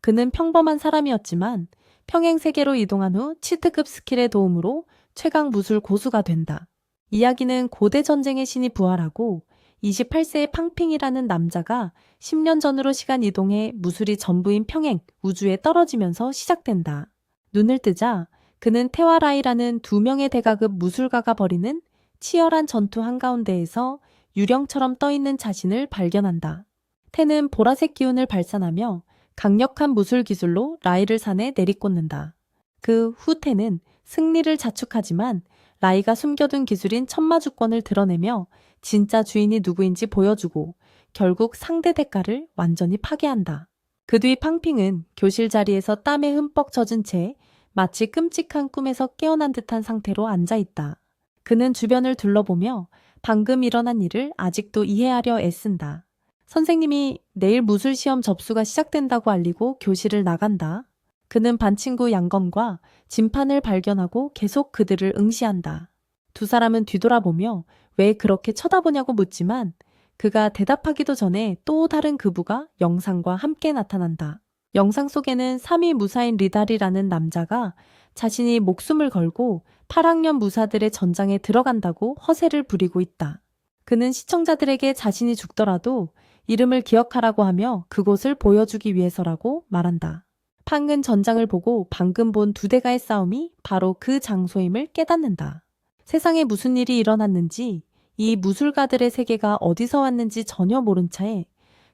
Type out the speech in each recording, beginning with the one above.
그는 평범한 사람이었지만 평행 세계로 이동한 후 치트급 스킬의 도움으로 최강 무술 고수가 된다. 이야기는 고대 전쟁의 신이 부활하고 28세의 팡핑이라는 남자가 10년 전으로 시간 이동해 무술이 전부인 평행 우주에 떨어지면서 시작된다. 눈을 뜨자 그는 테와라이라는 두 명의 대가급 무술가가 벌이는 치열한 전투 한가운데에서 유령처럼 떠있는 자신을 발견한다. 태는 보라색 기운을 발산하며 강력한 무술 기술로 라이를 산에 내리꽂는다. 그 후 태는 승리를 자축하지만 라이가 숨겨둔 기술인 천마주권을 드러내며 진짜 주인이 누구인지 보여주고 결국 상대 대가를 완전히 파괴한다. 그 뒤 팡핑은 교실 자리에서 땀에 흠뻑 젖은 채 마치 끔찍한 꿈에서 깨어난 듯한 상태로 앉아있다. 그는 주변을 둘러보며 방금 일어난 일을 아직도 이해하려 애쓴다. 선생님이 내일 무술 시험 접수가 시작된다고 알리고 교실을 나간다. 그는 반 친구 양검과 진판을 발견하고 계속 그들을 응시한다. 두 사람은 뒤돌아보며 왜 그렇게 쳐다보냐고 묻지만 그가 대답하기도 전에 또 다른 그부가 영상과 함께 나타난다. 영상 속에는 3위 무사인 리달이라는 남자가 자신이 목숨을 걸고 8학년 무사들의 전장에 들어간다고 허세를 부리고 있다. 그는 시청자들에게 자신이 죽더라도 이름을 기억하라고 하며 그곳을 보여주기 위해서라고 말한다. 팡은 전장을 보고 방금 본 두 대가의 싸움이 바로 그 장소임을 깨닫는다. 세상에 무슨 일이 일어났는지 이 무술가들의 세계가 어디서 왔는지 전혀 모른 채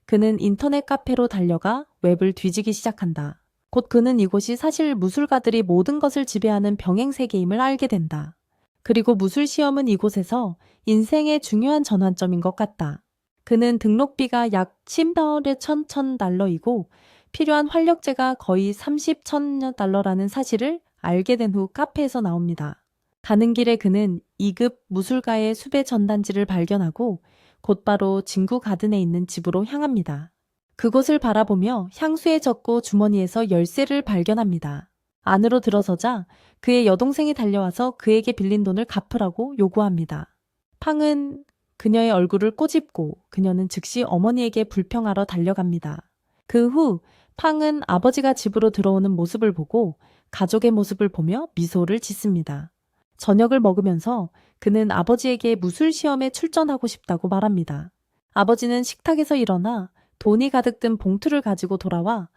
그는 인터넷 카페로 달려가 웹을 뒤지기 시작한다. 곧 그는 이곳이 사실 무술가들이 모든 것을 지배하는 병행 세계임을 알게 된다. 그리고 무술 시험은 이곳에서 인생의 중요한 전환점인 것 같다. 그는 등록비가 약 10,000달러이고 필요한 활력제가 거의 30,000달러라는 사실을 알게 된 후 카페에서 나옵니다. 가는 길에 그는 2급 무술가의 수배 전단지를 발견하고 곧바로 진구 가든에 있는 집으로 향합니다. 그곳을 바라보며 향수에 젖고 주머니에서 열쇠를 발견합니다. 안으로 들어서자 그의 여동생이 달려와서 그에게 빌린 돈을 갚으라고 요구합니다. 팡은 그녀의 얼굴을 꼬집고 그녀는 즉시 어머니에게 불평하러 달려갑니다. 그 후 팡은 아버지가 집으로 들어오는 모습을 보고 가족의 모습을 보며 미소를 짓습니다. 저녁을 먹으면서 그는 아버지에게 무술 시험에 출전하고 싶다고 말합니다. 아버지는 식탁에서 일어나 돈이 가득 든 봉투를 가지고 돌아와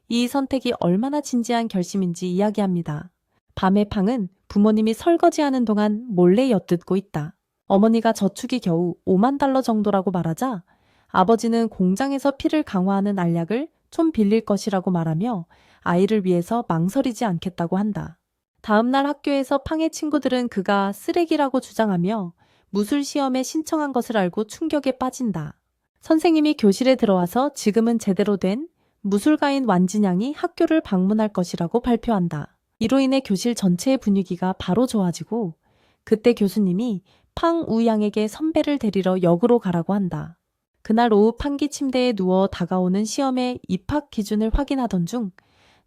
이 선택이 얼마나 진지한 결심인지 이야기합니다. 밤에 팡은 부모님이 설거지하는 동안 몰래 엿듣고 있다. 어머니가 저축이 겨우 5만 달러 정도라고 말하자 아버지는 공장에서 피를 강화하는 알약을 좀 빌릴 것이라고 말하며 아이를 위해서 망설이지 않겠다고 한다. 다음 날 학교에서 팡의 친구들은 그가 쓰레기라고 주장하며 무술 시험에 신청한 것을 알고 충격에 빠진다. 선생님이 교실에 들어와서 지금은 제대로 된 무술가인 완진양이 학교를 방문할 것이라고 발표한다. 이로 인해 교실 전체의 분위기가 바로 좋아지고 그때 교수님이 팡 우양에게 선배를 데리러 역으로 가라고 한다. 그날 오후 팡기 침대에 누워 다가오는 시험의 입학 기준을 확인하던 중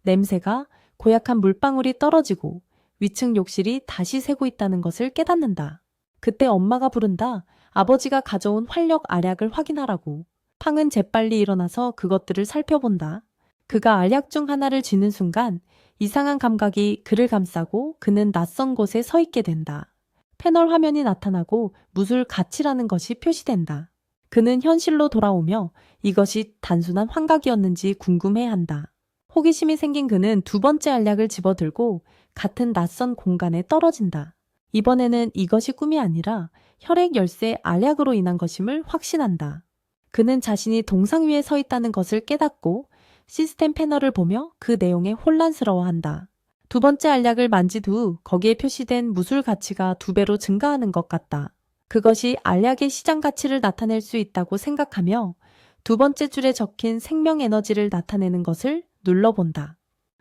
냄새가 고약한 물방울이 떨어지고 위층 욕실이 다시 새고 있다는 것을 깨닫는다. 그때 엄마가 부른다. 아버지가 가져온 활력 알약을 확인하라고. 팡은 재빨리 일어나서 그것들을 살펴본다. 그가 알약 중 하나를 쥐는 순간 이상한 감각이 그를 감싸고 그는 낯선 곳에 서 있게 된다. 패널 화면이 나타나고 무술 가치라는 것이 표시된다. 그는 현실로 돌아오며 이것이 단순한 환각이었는지 궁금해한다. 호기심이 생긴 그는 두 번째 알약을 집어들고 같은 낯선 공간에 떨어진다. 이번에는 이것이 꿈이 아니라 혈액 열쇠 알약으로 인한 것임을 확신한다. 그는 자신이 동상 위에 서 있다는 것을 깨닫고 시스템 패널을 보며 그 내용에 혼란스러워한다. 두 번째 알약을 만진 후 거기에 표시된 무술 가치가 2배로 증가하는 것 같다. 그것이 알약의 시장 가치를 나타낼 수 있다고 생각하며 두 번째 줄에 적힌 생명 에너지를 나타내는 것을 눌러본다.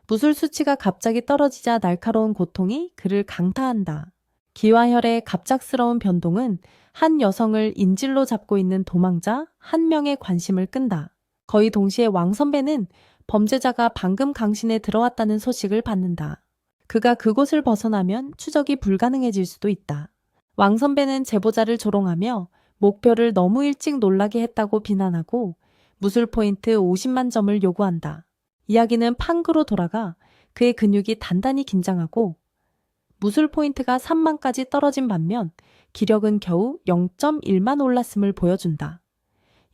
무술 수치가 갑자기 떨어지자 날카로운 고통이 그를 강타한다. 기와혈의 갑작스러운 변동은 한 여성을 인질로 잡고 있는 도망자 한 명의 관심을 끈다. 거의 동시에 왕 선배는 범죄자가 방금 강신에 들어왔다는 소식을 받는다. 그가 그곳을 벗어나면 추적이 불가능해질 수도 있다. 왕 선배는 제보자를 조롱하며 목표를 너무 일찍 놀라게 했다고 비난하고 무술 포인트 50만 점을 요구한다. 이야기는 팡그로 돌아가 그의 근육이 단단히 긴장하고 무술 포인트가 3만까지 떨어진 반면 기력은 겨우 0.1만 올랐음을 보여준다.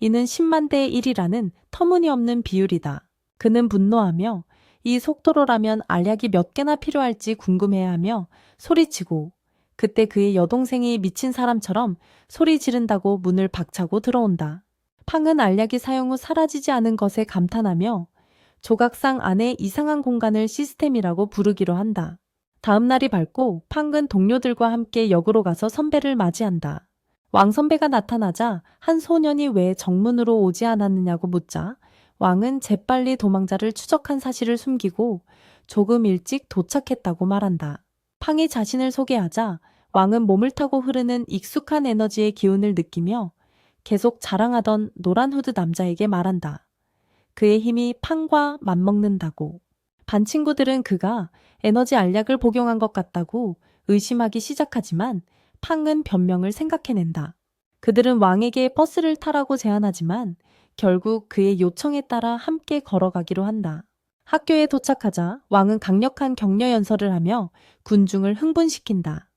이는 10만 대 1이라는 터무니없는 비율이다. 그는 분노하며 이 속도로라면 알약이 몇 개나 필요할지 궁금해하며 소리치고 그때 그의 여동생이 미친 사람처럼 소리 지른다고 문을 박차고 들어온다. 팡은 알약이 사용 후 사라지지 않은 것에 감탄하며 조각상 안에 이상한 공간을 시스템이라고 부르기로 한다. 다음 날이 밝고 팡은 동료들과 함께 역으로 가서 선배를 맞이한다. 왕 선배가 나타나자 한 소년이 왜 정문으로 오지 않았느냐고 묻자 왕은 재빨리 도망자를 추적한 사실을 숨기고 조금 일찍 도착했다고 말한다. 팡이 자신을 소개하자 왕은 몸을 타고 흐르는 익숙한 에너지의 기운을 느끼며 계속 자랑하던 노란 후드 남자에게 말한다. 그의 힘이 팡과 맞먹는다고. 반 친구들은 그가 에너지 알약을 복용한 것 같다고 의심하기 시작하지만 팡은 변명을 생각해낸다. 그들은 왕에게 버스를 타라고 제안하지만 결국 그의 요청에 따라 함께 걸어가기로 한다. 학교에 도착하자 왕은 강력한 격려 연설을 하며 군중을 흥분시킨다.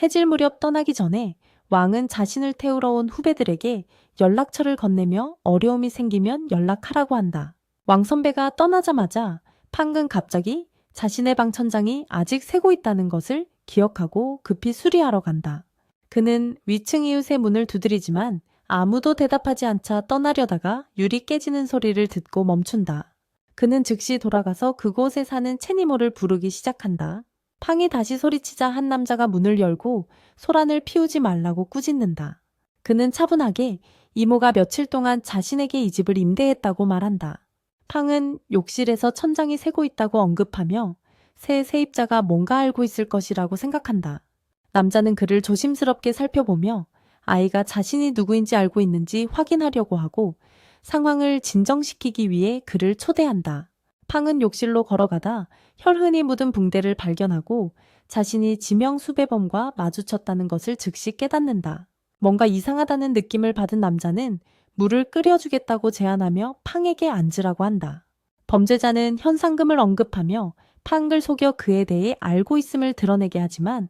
해질 무렵 떠나기 전에 왕은 자신을 태우러 온 후배들에게 연락처를 건네며 어려움이 생기면 연락하라고 한다. 왕 선배가 떠나자마자 팡은 갑자기 자신의 방 천장이 아직 새고 있다는 것을 기억하고 급히 수리하러 간다. 그는 위층 이웃의 문을 두드리지만 아무도 대답하지 않자 떠나려다가 유리 깨지는 소리를 듣고 멈춘다. 그는 즉시 돌아가서 그곳에 사는 채니모를 부르기 시작한다. 팡이 다시 소리치자 한 남자가 문을 열고 소란을 피우지 말라고 꾸짖는다. 그는 차분하게 이모가 며칠 동안 자신에게 이 집을 임대했다고 말한다. 팡은 욕실에서 천장이 새고 있다고 언급하며 새 세입자가 뭔가 알고 있을 것이라고 생각한다. 남자는 그를 조심스럽게 살펴보며 아이가 자신이 누구인지 알고 있는지 확인하려고 하고 상황을 진정시키기 위해 그를 초대한다. 팡은 욕실로 걸어가다 혈흔이 묻은 붕대를 발견하고 자신이 지명 수배범과 마주쳤다는 것을 즉시 깨닫는다. 뭔가 이상하다는 느낌을 받은 남자는 물을 끓여주겠다고 제안하며 팡에게 앉으라고 한다. 범죄자는 현상금을 언급하며 팡을 속여 그에 대해 알고 있음을 드러내게 하지만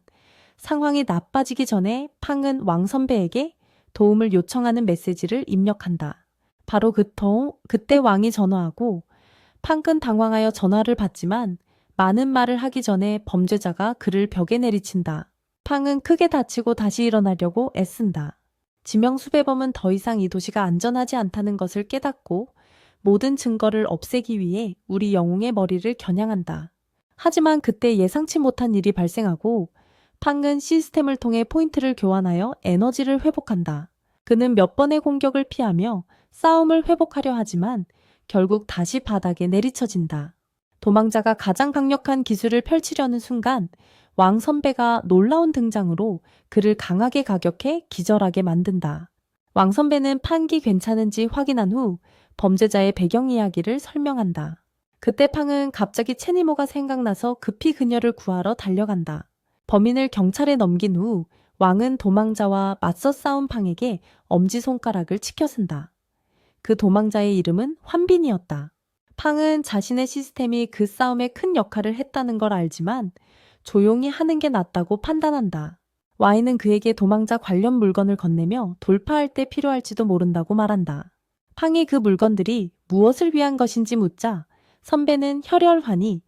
상황이 나빠지기 전에 팡은 왕 선배에게 도움을 요청하는 메시지를 입력한다. 바로 그때 왕이 전화하고 팡은 당황하여 전화를 받지만 많은 말을 하기 전에 범죄자가 그를 벽에 내리친다. 팡은 크게 다치고 다시 일어나려고 애쓴다. 지명 수배범은 더 이상 이 도시가 안전하지 않다는 것을 깨닫고 모든 증거를 없애기 위해 우리 영웅의 머리를 겨냥한다. 하지만 그때 예상치 못한 일이 발생하고 팡은 시스템을 통해 포인트를 교환하여 에너지를 회복한다. 그는 몇 번의 공격을 피하며 싸움을 회복하려 하지만 결국 다시 바닥에 내리쳐진다. 도망자가 가장 강력한 기술을 펼치려는 순간 왕 선배가 놀라운 등장으로 그를 강하게 가격해 기절하게 만든다. 왕 선배는 팡이 괜찮은지 확인한 후 범죄자의 배경 이야기를 설명한다. 그때 팡은 갑자기 채니모가 생각나서 급히 그녀를 구하러 달려간다. 범인을 경찰에 넘긴 후 왕은 도망자와 맞서 싸운 팡에게 엄지손가락을 치켜쓴다. 그 도망자의 이름은 환빈이었다. 팡은 자신의 시스템이 그 싸움에 큰 역할을 했다는 걸 알지만 조용히 하는 게 낫다고 판단한다. 와인은 그에게 도망자 관련 물건을 건네며 돌파할 때 필요할지도 모른다고 말한다. 팡이 그 물건들이 무엇을 위한 것인지 묻자 선배는 혈혈환이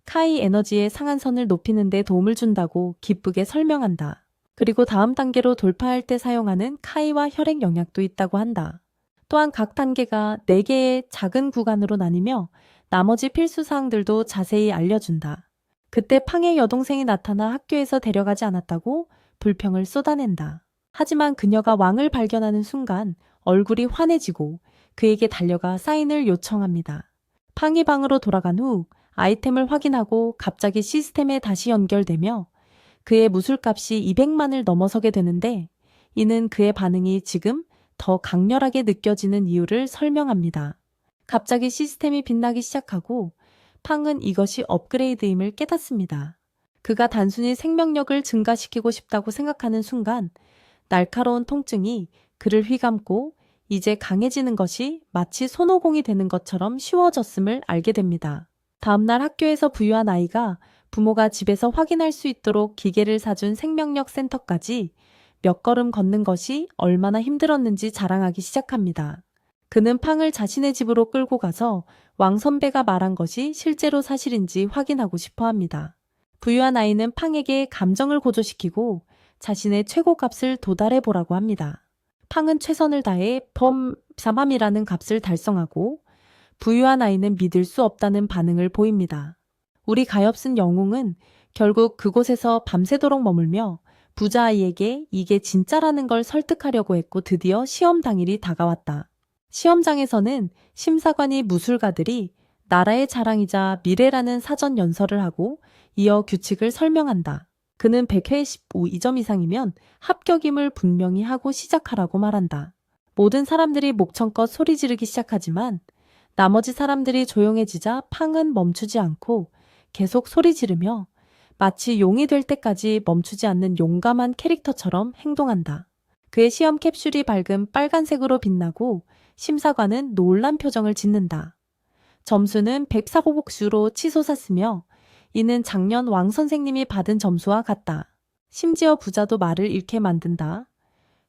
카이 에너지의 상한선을 높이는 데 도움을 준다고 기쁘게 설명한다. 그리고 다음 단계로 돌파할 때 사용하는 카이와 혈액 영약도 있다고 한다. 또한 각 단계가 4개의 작은 구간으로 나뉘며 나머지 필수 사항들도 자세히 알려준다. 그때 팡의 여동생이 나타나 학교에서 데려가지 않았다고 불평을 쏟아낸다. 하지만 그녀가 왕을 발견하는 순간 얼굴이 환해지고 그에게 달려가 사인을 요청합니다. 팡이 방으로 돌아간 후 아이템을 확인하고 갑자기 시스템에 다시 연결되며 그의 무술값이 200만을 넘어서게 되는데 이는 그의 반응이 지금 더 강렬하게 느껴지는 이유를 설명합니다. 갑자기 시스템이 빛나기 시작하고 팡은 이것이 업그레이드임을 깨닫습니다. 그가 단순히 생명력을 증가시키고 싶다고 생각하는 순간 날카로운 통증이 그를 휘감고 이제 강해지는 것이 마치 손오공이 되는 것처럼 쉬워졌음을 알게 됩니다. 다음날 학교에서 부유한 아이가 부모가 집에서 확인할 수 있도록 기계를 사준 생명력 센터까지 몇 걸음 걷는 것이 얼마나 힘들었는지 자랑하기 시작합니다. 그는 팡을 자신의 집으로 끌고 가서 왕 선배가 말한 것이 실제로 사실인지 확인하고 싶어 합니다. 부유한 아이는 팡에게 감정을 고조시키고 자신의 최고값을 도달해 보라고 합니다. 팡은 최선을 다해 범사맘이라는 값을 달성하고 부유한 아이는 믿을 수 없다는 반응을 보입니다. 우리 가엾은 영웅은 결국 그곳에서 밤새도록 머물며 부자 아이에게 이게 진짜라는 걸 설득하려고 했고 드디어 시험 당일이 다가왔다. 시험장에서는 심사관이 무술가들이 나라의 자랑이자 미래라는 사전 연설을 하고 이어 규칙을 설명한다. 그는 125점 이상이면 합격임을 분명히 하고 시작하라고 말한다. 모든 사람들이 목청껏 소리 지르기 시작하지만 나머지 사람들이 조용해지자 팡은 멈추지 않고 계속 소리 지르며 마치 용이 될 때까지 멈추지 않는 용감한 캐릭터처럼 행동한다. 그의 시험 캡슐이 밝은 빨간색으로 빛나고 심사관은 놀란 표정을 짓는다. 점수는 104호복수로 치솟았으며 이는 작년 왕 선생님이 받은 점수와 같다. 심지어 부자도 말을 잃게 만든다.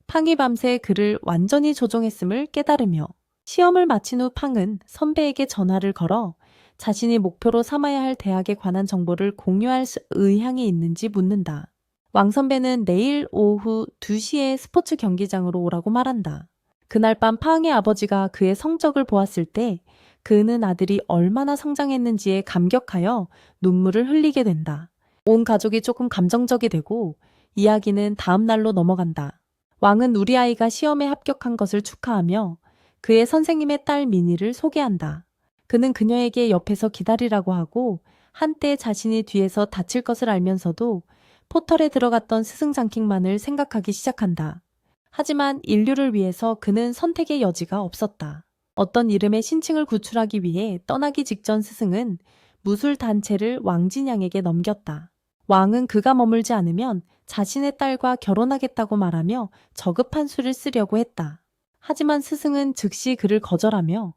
팡이 밤새 그를 완전히 조종했음을 깨달으며 시험을 마친 후 팡은 선배에게 전화를 걸어 자신이 목표로 삼아야 할 대학에 관한 정보를 공유할 의향이 있는지 묻는다. 왕 선배는 내일 오후 2시에 스포츠 경기장으로 오라고 말한다. 그날 밤 팡의 아버지가 그의 성적을 보았을 때 그는 아들이 얼마나 성장했는지에 감격하여 눈물을 흘리게 된다. 온 가족이 조금 감정적이 되고 이야기는 다음 날로 넘어간다. 왕은 우리 아이가 시험에 합격한 것을 축하하며 그의 선생님의 딸 미니를 소개한다. 그는 그녀에게 옆에서 기다리라고 하고 한때 자신이 뒤에서 다칠 것을 알면서도 포털에 들어갔던 스승장킹만을 생각하기 시작한다. 하지만 인류를 위해서 그는 선택의 여지가 없었다. 어떤 이름의 신칭을 구출하기 위해 떠나기 직전 스승은 무술 단체를 왕진양에게 넘겼다. 왕은 그가 머물지 않으면 자신의 딸과 결혼하겠다고 말하며 저급한 수를 쓰려고 했다. 하지만 스승은 즉시 그를 거절하며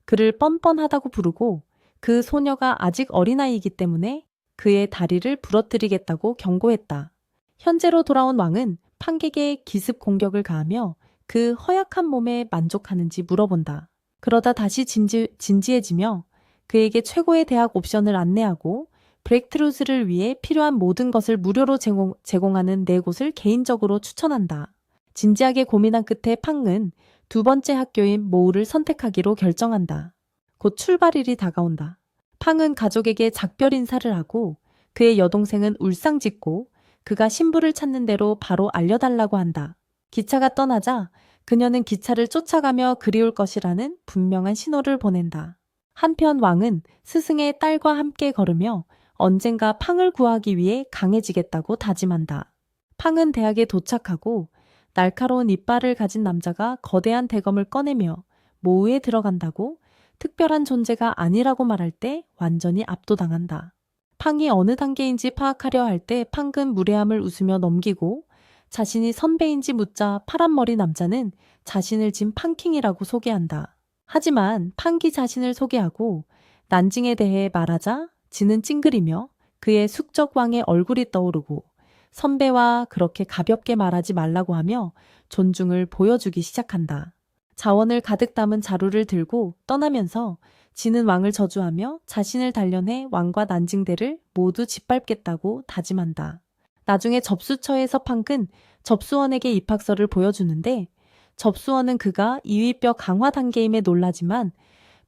그를 뻔뻔하다고 부르고 그 소녀가 아직 어린아이이기 때문에 그의 다리를 부러뜨리겠다고 경고했다. 현재로 돌아온 왕은 팡에게 기습 공격을 가하며 그 허약한 몸에 만족하는지 물어본다. 그러다 다시 진지해지며 그에게 최고의 대학 옵션을 안내하고 브렉트루스를 위해 필요한 모든 것을 무료로 제공하는 4곳을 개인적으로 추천한다. 진지하게 고민한 끝에 팡은 2번째 학교인 모우를 선택하기로 결정한다. 곧 출발일이 다가온다. 팡은 가족에게 작별 인사를 하고 그의 여동생은 울상짓고 그가 신부를 찾는 대로 바로 알려달라고 한다. 기차가 떠나자 그녀는 기차를 쫓아가며 그리울 것이라는 분명한 신호를 보낸다. 한편 왕은 스승의 딸과 함께 걸으며 언젠가 팡을 구하기 위해 강해지겠다고 다짐한다. 팡은 대학에 도착하고 날카로운 이빨을 가진 남자가 거대한 대검을 꺼내며 모우에 들어간다고 특별한 존재가 아니라고 말할 때 완전히 압도당한다. 팡이 어느 단계인지 파악하려 할 때 팡은 무례함을 웃으며 넘기고 자신이 선배인지 묻자 파란머리 남자는 자신을 진 팡킹이라고 소개한다. 하지만 팡기 자신을 소개하고 난징에 대해 말하자 지는 찡그리며 그의 숙적왕의 얼굴이 떠오르고 선배와 그렇게 가볍게 말하지 말라고 하며 존중을 보여주기 시작한다. 자원을 가득 담은 자루를 들고 떠나면서 지는 왕을 저주하며 자신을 단련해 왕과 난징대를 모두 짓밟겠다고 다짐한다. 나중에 접수처에서 팡은 접수원에게 입학서를 보여주는데 접수원은 그가 2위뼈 강화 단계임에 놀라지만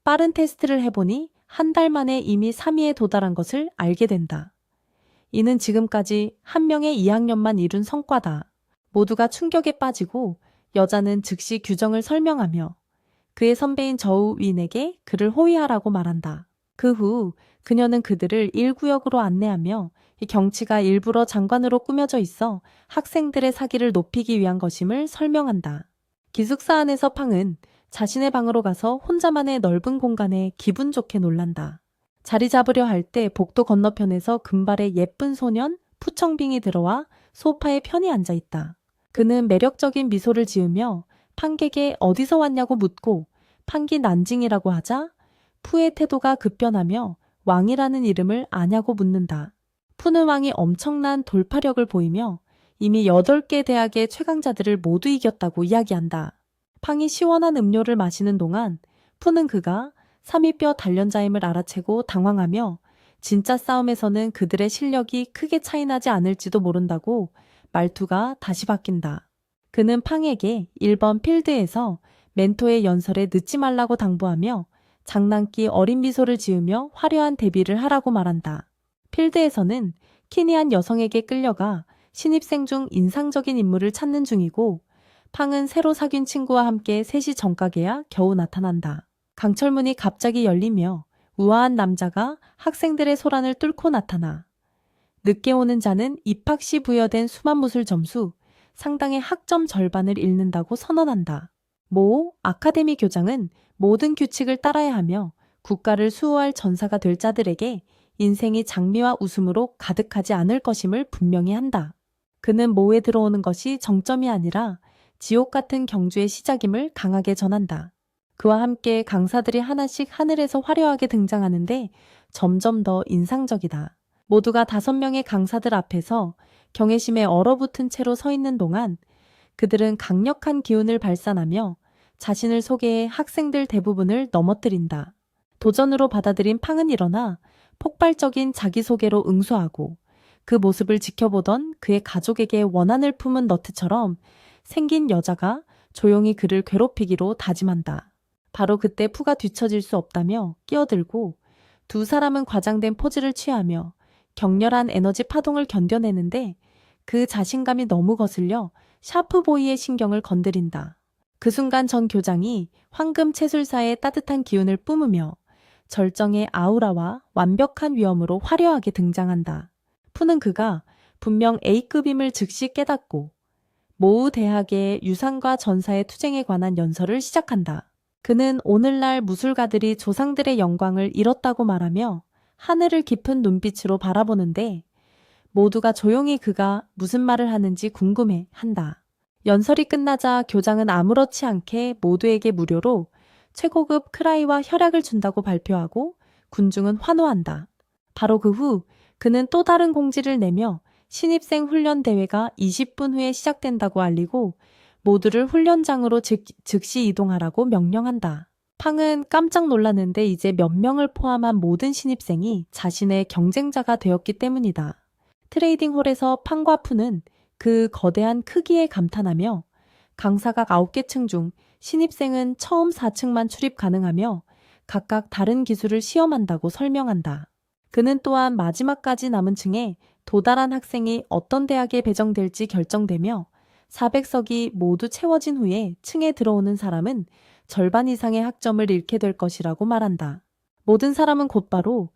빠른 테스트를 해보니 한 달 만에 이미 3위에 도달한 것을 알게 된다. 이는 지금까지 한 명의 2학년만 이룬 성과다. 모두가 충격에 빠지고 여자는 즉시 규정을 설명하며 그의 선배인 저우윈에게 그를 호위하라고 말한다. 그 후 그녀는 그들을 1구역으로 안내하며 이 경치가 일부러 장관으로 꾸며져 있어 학생들의 사기를 높이기 위한 것임을 설명한다. 기숙사 안에서 팡은 자신의 방으로 가서 혼자만의 넓은 공간에 기분 좋게 놀란다. 자리 잡으려 할 때 복도 건너편에서 금발의 예쁜 소년 푸청빙이 들어와 소파에 편히 앉아 있다. 그는 매력적인 미소를 지으며 팡에게 어디서 왔냐고 묻고 팡기 난징이라고 하자 푸의 태도가 급변하며 왕이라는 이름을 아냐고 묻는다. 푸는 왕이 엄청난 돌파력을 보이며 이미 8개 대학의 최강자들을 모두 이겼다고 이야기한다. 팡이 시원한 음료를 마시는 동안 푸는 그가 삼위뼈 단련자임을 알아채고 당황하며 진짜 싸움에서는 그들의 실력이 크게 차이나지 않을지도 모른다고 말투가 다시 바뀐다. 그는 팡에게 1번 필드에서 멘토의 연설에 늦지 말라고 당부하며 장난기 어린 미소를 지으며 화려한 데뷔를 하라고 말한다. 필드에서는 키니한 여성에게 끌려가 신입생 중 인상적인 인물을 찾는 중이고 팡은 새로 사귄 친구와 함께 셋이 정가게야 겨우 나타난다. 강철문이 갑자기 열리며 우아한 남자가 학생들의 소란을 뚫고 나타나 늦게 오는 자는 입학 시 부여된 수만무술 점수 상당의 학점 절반을 잃는다고 선언한다. 모 아카데미 교장은 모든 규칙을 따라야 하며 국가를 수호할 전사가 될 자들에게 인생이 장미와 웃음으로 가득하지 않을 것임을 분명히 한다. 그는 모에 들어오는 것이 정점이 아니라 지옥 같은 경주의 시작임을 강하게 전한다. 그와 함께 강사들이 하나씩 하늘에서 화려하게 등장하는데 점점 더 인상적이다. 모두가 5명의 강사들 앞에서 경외심에 얼어붙은 채로 서 있는 동안 그들은 강력한 기운을 발산하며 자신을 소개해 학생들 대부분을 넘어뜨린다. 도전으로 받아들인 팡은 일어나 폭발적인 자기소개로 응수하고 그 모습을 지켜보던 그의 가족에게 원한을 품은 너트처럼 생긴 여자가 조용히 그를 괴롭히기로 다짐한다. 바로 그때 푸가 뒤처질 수 없다며 끼어들고 두 사람은 과장된 포즈를 취하며 격렬한 에너지 파동을 견뎌내는데 그 자신감이 너무 거슬려 샤프보이의 신경을 건드린다. 그 순간 전 교장이 황금 채술사의 따뜻한 기운을 뿜으며 절정의 아우라와 완벽한 위엄으로 화려하게 등장한다. 푸는 그가 분명 A급임을 즉시 깨닫고 모우 대학의 유산과 전사의 투쟁에 관한 연설을 시작한다. 그는 오늘날 무술가들이 조상들의 영광을 잃었다고 말하며 하늘을 깊은 눈빛으로 바라보는데 모두가 조용히 그가 무슨 말을 하는지 궁금해 한다. 연설이 끝나자 교장은 아무렇지 않게 모두에게 무료로 최고급 크라이와 혈약을 준다고 발표하고 군중은 환호한다. 바로 그 후 그는 또 다른 공지를 내며 신입생 훈련 대회가 20분 후에 시작된다고 알리고 모두를 훈련장으로 즉시 이동하라고 명령한다. 팡은 깜짝 놀랐는데 이제 몇 명을 포함한 모든 신입생이 자신의 경쟁자가 되었기 때문이다. 트레이딩 홀에서 팡과 푸는 그 거대한 크기에 감탄하며 강사각 9개 층 중 신입생은 처음 4층만 출입 가능하며 각각 다른 기술을 시험한다고 설명한다. 그는 또한 마지막까지 남은 층에 도달한 학생이 어떤 대학에 배정될지 결정되며 400석이 모두 채워진 후에 층에 들어오는 사람은 절반 이상의 학점을 잃게 될 것이라고 말한다. 모든 사람은 곧바로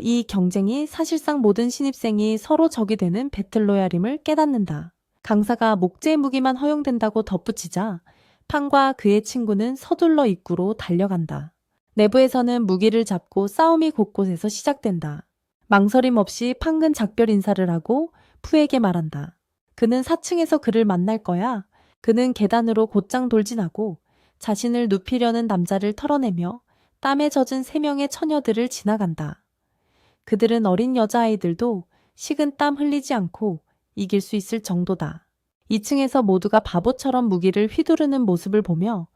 이 경쟁이 사실상 모든 신입생이 서로 적이 되는 배틀로얄임을 깨닫는다. 강사가 목재 무기만 허용된다고 덧붙이자 팡과 그의 친구는 서둘러 입구로 달려간다. 내부에서는 무기를 잡고 싸움이 곳곳에서 시작된다. 망설임 없이 팡은 작별 인사를 하고 푸에게 말한다. 그는 4층에서 그를 만날 거야. 그는 계단으로 곧장 돌진하고 자신을 눕히려는 남자를 털어내며 땀에 젖은 3명의 처녀들을 지나간다. 그들은 어린 여자아이들도 식은 땀 흘리지 않고 이길 수 있을 정도다. 2층에서 모두가 바보처럼 무기를 휘두르는 모습을 보며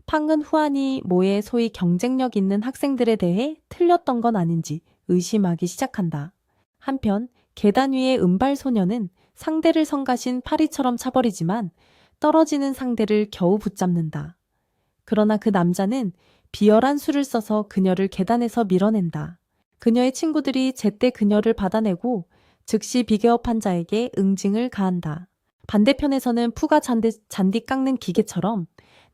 팡은 후안이 모의 소위 경쟁력 있는 학생들에 대해 틀렸던 건 아닌지 의심하기 시작한다. 한편 계단 위의 은발 소녀는 상대를 성가신 파리처럼 차버리지만 떨어지는 상대를 겨우 붙잡는다. 그러나 그 남자는 비열한 수를 써서 그녀를 계단에서 밀어낸다. 그녀의 친구들이 제때 그녀를 받아내고 즉시 비계업한 자에게 응징을 가한다. 반대편에서는 푸가 잔디 깎는 기계처럼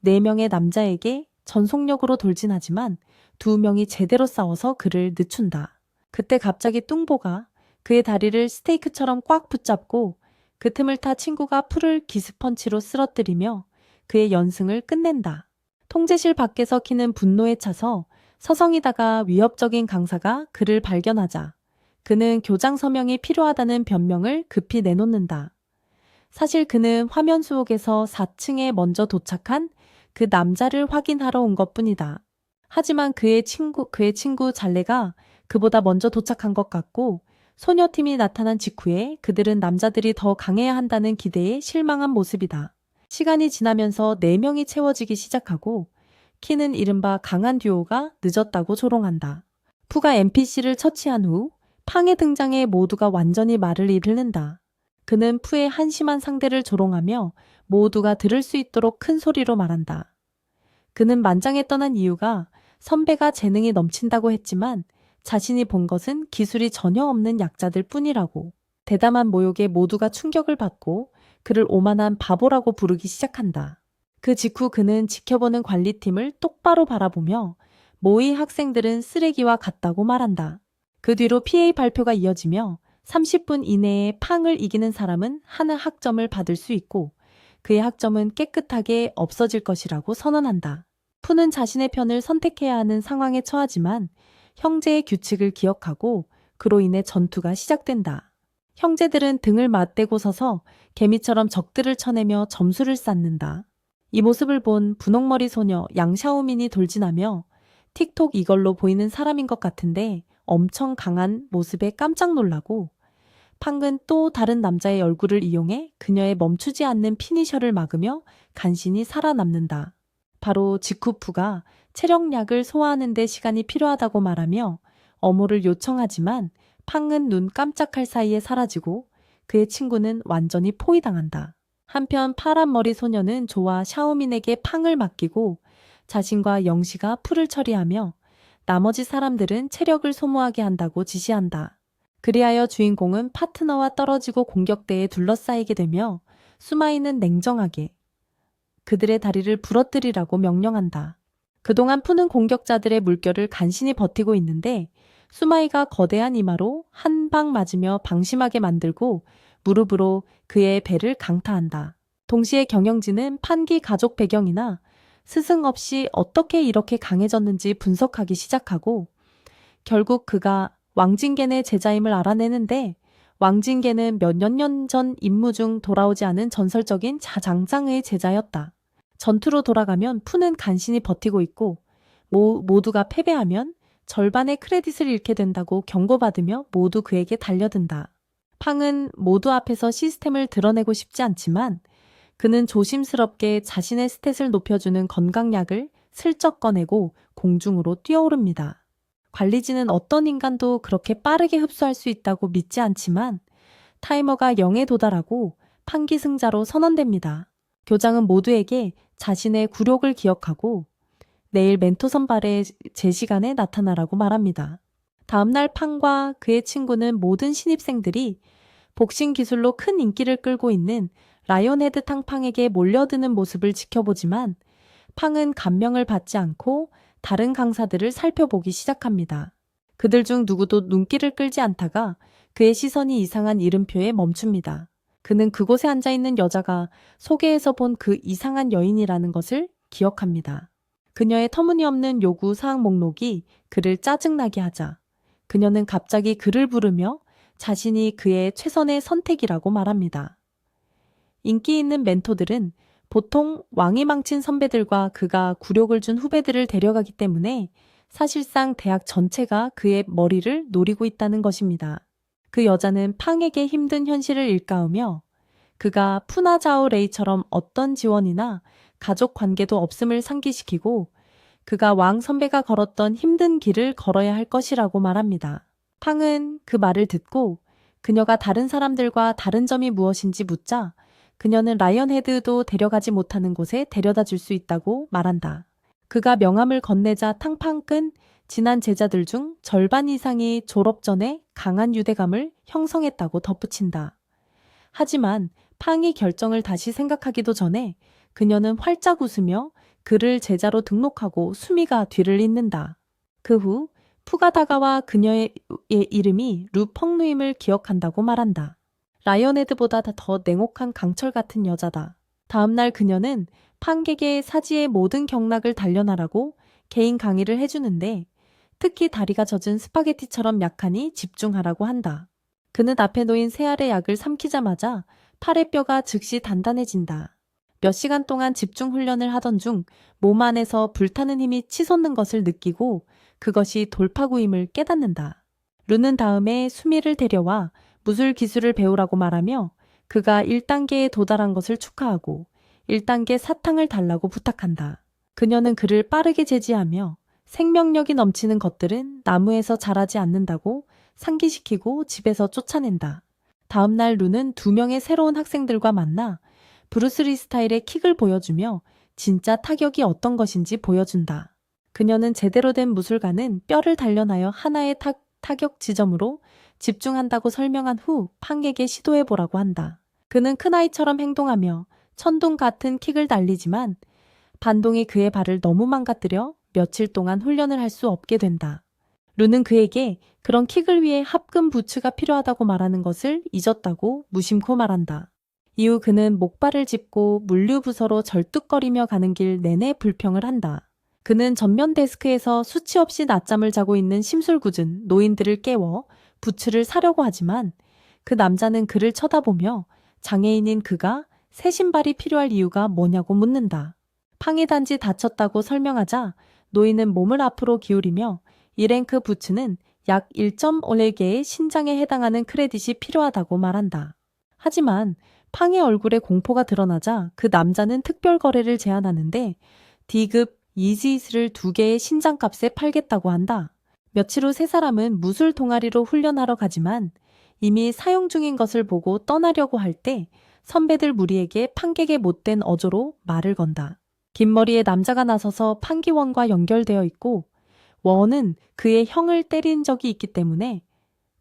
4명의 남자에게 전속력으로 돌진하지만 2명이 제대로 싸워서 그를 늦춘다. 그때 갑자기 뚱보가 그의 다리를 스테이크처럼 꽉 붙잡고 그 틈을 타 친구가 푸를 기습펀치로 쓰러뜨리며 그의 연승을 끝낸다. 통제실 밖에서 키는 분노에 차서 서성이다가 위협적인 강사가 그를 발견하자 그는 교장 서명이 필요하다는 변명을 급히 내놓는다. 사실 그는 화면 수옥에서 4층에 먼저 도착한 그 남자를 확인하러 온 것뿐이다. 하지만 그의 친구 잘레가 그보다 먼저 도착한 것 같고 소녀팀이 나타난 직후에 그들은 남자들이 더 강해야 한다는 기대에 실망한 모습이다. 시간이 지나면서 4명이 채워지기 시작하고 키는 이른바 강한 듀오가 늦었다고 조롱한다. 푸가 NPC를 처치한 후 팡의 등장에 모두가 완전히 말을 잃는다. 그는 푸의 한심한 상대를 조롱하며 모두가 들을 수 있도록 큰 소리로 말한다. 그는 만장에 떠난 이유가 선배가 재능이 넘친다고 했지만 자신이 본 것은 기술이 전혀 없는 약자들 뿐이라고. 대담한 모욕에 모두가 충격을 받고 그를 오만한 바보라고 부르기 시작한다. 그 직후 그는 지켜보는 관리팀을 똑바로 바라보며 모의 학생들은 쓰레기와 같다고 말한다. 그 뒤로 PA 발표가 이어지며 30분 이내에 팡을 이기는 사람은 하나 학점을 받을 수 있고 그의 학점은 깨끗하게 없어질 것이라고 선언한다. 푸는 자신의 편을 선택해야 하는 상황에 처하지만 형제의 규칙을 기억하고 그로 인해 전투가 시작된다. 형제들은 등을 맞대고 서서 개미처럼 적들을 쳐내며 점수를 쌓는다. 이 모습을 본 분홍머리 소녀 양샤오민이 돌진하며 틱톡 이걸로 보이는 사람인 것 같은데 엄청 강한 모습에 깜짝 놀라고 팡은 또 다른 남자의 얼굴을 이용해 그녀의 멈추지 않는 피니셔를 막으며 간신히 살아남는다. 바로 직후 푸가 체력약을 소화하는 데 시간이 필요하다고 말하며 어모를 요청하지만 팡은 눈 깜짝할 사이에 사라지고 그의 친구는 완전히 포위당한다. 한편 파란 머리 소녀는 조와 샤오민에게 팡을 맡기고 자신과 영시가 풀을 처리하며 나머지 사람들은 체력을 소모하게 한다고 지시한다. 그리하여 주인공은 파트너와 떨어지고 공격대에 둘러싸이게 되며 수마이는 냉정하게 그들의 다리를 부러뜨리라고 명령한다. 그동안 푸는 공격자들의 물결을 간신히 버티고 있는데 수마이가 거대한 이마로 한 방 맞으며 방심하게 만들고 무릎으로 그의 배를 강타한다. 동시에 경영진은 판기 가족 배경이나 스승 없이 어떻게 이렇게 강해졌는지 분석하기 시작하고 결국 그가 왕진겐의 제자임을 알아내는데 왕진겐은 몇몇 년 전 임무 중 돌아오지 않은 전설적인 자장장의 제자였다. 전투로 돌아가면 푸는 간신히 버티고 있고 모두가 패배하면 절반의 크레딧을 잃게 된다고 경고받으며 모두 그에게 달려든다. 팡은 모두 앞에서 시스템을 드러내고 싶지 않지만 그는 조심스럽게 자신의 스탯을 높여주는 건강약을 슬쩍 꺼내고 공중으로 뛰어오릅니다. 관리진은 어떤 인간도 그렇게 빠르게 흡수할 수 있다고 믿지 않지만 타이머가 0에 도달하고 판기승자로 선언됩니다. 교장은 모두에게 자신의 굴욕을 기억하고 내일 멘토 선발에 제 시간에 나타나라고 말합니다. 다음날 팡과 그의 친구는 모든 신입생들이 복싱 기술로 큰 인기를 끌고 있는 라이온헤드 탕팡에게 몰려드는 모습을 지켜보지만 팡은 감명을 받지 않고 다른 강사들을 살펴보기 시작합니다. 그들 중 누구도 눈길을 끌지 않다가 그의 시선이 이상한 이름표에 멈춥니다. 그는 그곳에 앉아있는 여자가 소개에서 본 그 이상한 여인이라는 것을 기억합니다. 그녀의 터무니없는 요구 사항 목록이 그를 짜증나게 하자 그녀는 갑자기 그를 부르며 자신이 그의 최선의 선택이라고 말합니다. 인기 있는 멘토들은 보통 왕이 망친 선배들과 그가 굴욕을 준 후배들을 데려가기 때문에 사실상 대학 전체가 그의 머리를 노리고 있다는 것입니다. 그 여자는 팡에게 힘든 현실을 일깨우며 그가 푸나자오 레이처럼 어떤 지원이나 가족 관계도 없음을 상기시키고 그가 왕 선배가 걸었던 힘든 길을 걸어야 할 것이라고 말합니다. 팡은 그 말을 듣고 그녀가 다른 사람들과 다른 점이 무엇인지 묻자 그녀는 라이언헤드도 데려가지 못하는 곳에 데려다 줄 수 있다고 말한다. 그가 명함을 건네자 탕팡은 지난 제자들 중 절반 이상이 졸업 전에 강한 유대감을 형성했다고 덧붙인다. 하지만 팡이 결정을 다시 생각하기도 전에 그녀는 활짝 웃으며 그를 제자로 등록하고 수미가 뒤를 잇는다. 그 후 푸가 다가와 그녀의 이름이 루펑루임을 기억한다고 말한다. 라이언헤드보다 더 냉혹한 강철 같은 여자다. 다음날 그녀는 팡에게 사지의 모든 경락을 단련하라고 개인 강의를 해주는데 특히 다리가 젖은 스파게티처럼 약하니 집중하라고 한다. 그는 앞에 놓인 새 알의 약을 삼키자마자 팔의 뼈가 즉시 단단해진다. 몇 시간 동안 집중 훈련을 하던 중 몸 안에서 불타는 힘이 치솟는 것을 느끼고 그것이 돌파구임을 깨닫는다. 류는 다음에 수미를 데려와 무술 기술을 배우라고 말하며 그가 1단계에 도달한 것을 축하하고 1단계 사탕을 달라고 부탁한다. 그녀는 그를 빠르게 제지하며 생명력이 넘치는 것들은 나무에서 자라지 않는다고 상기시키고 집에서 쫓아낸다. 다음날 류는 2명의 새로운 학생들과 만나 브루스리 스타일의 킥을 보여주며 진짜 타격이 어떤 것인지 보여준다. 그녀는 제대로 된 무술가는 뼈를 단련하여 하나의 타격 지점으로 집중한다고 설명한 후 팡에게 시도해보라고 한다. 그는 큰아이처럼 행동하며 천둥 같은 킥을 날리지만 반동이 그의 발을 너무 망가뜨려 며칠 동안 훈련을 할 수 없게 된다. 류는 그에게 그런 킥을 위해 합금 부츠가 필요하다고 말하는 것을 잊었다고 무심코 말한다. 이후 그는 목발을 짚고 물류부서로 절뚝거리며 가는 길 내내 불평을 한다. 그는 전면 데스크에서 수치 없이 낮잠을 자고 있는 심술궂은 노인들을 깨워 부츠를 사려고 하지만 그 남자는 그를 쳐다보며 장애인인 그가 새 신발이 필요할 이유가 뭐냐고 묻는다. 팡이 단지 다쳤다고 설명하자 노인은 몸을 앞으로 기울이며 2랭크 부츠는 약 1.5개의 신장에 해당하는 크레딧이 필요하다고 말한다. 하지만 팡의 얼굴에 공포가 드러나자 그 남자는 특별 거래를 제안하는데 D급 이지잇을 2개의 신장값에 팔겠다고 한다. 며칠 후 세 사람은 무술 동아리로 훈련하러 가지만 이미 사용 중인 것을 보고 떠나려고 할 때 선배들 무리에게 판객의 못된 어조로 말을 건다. 긴 머리의 남자가 나서서 판기원과 연결되어 있고 원은 그의 형을 때린 적이 있기 때문에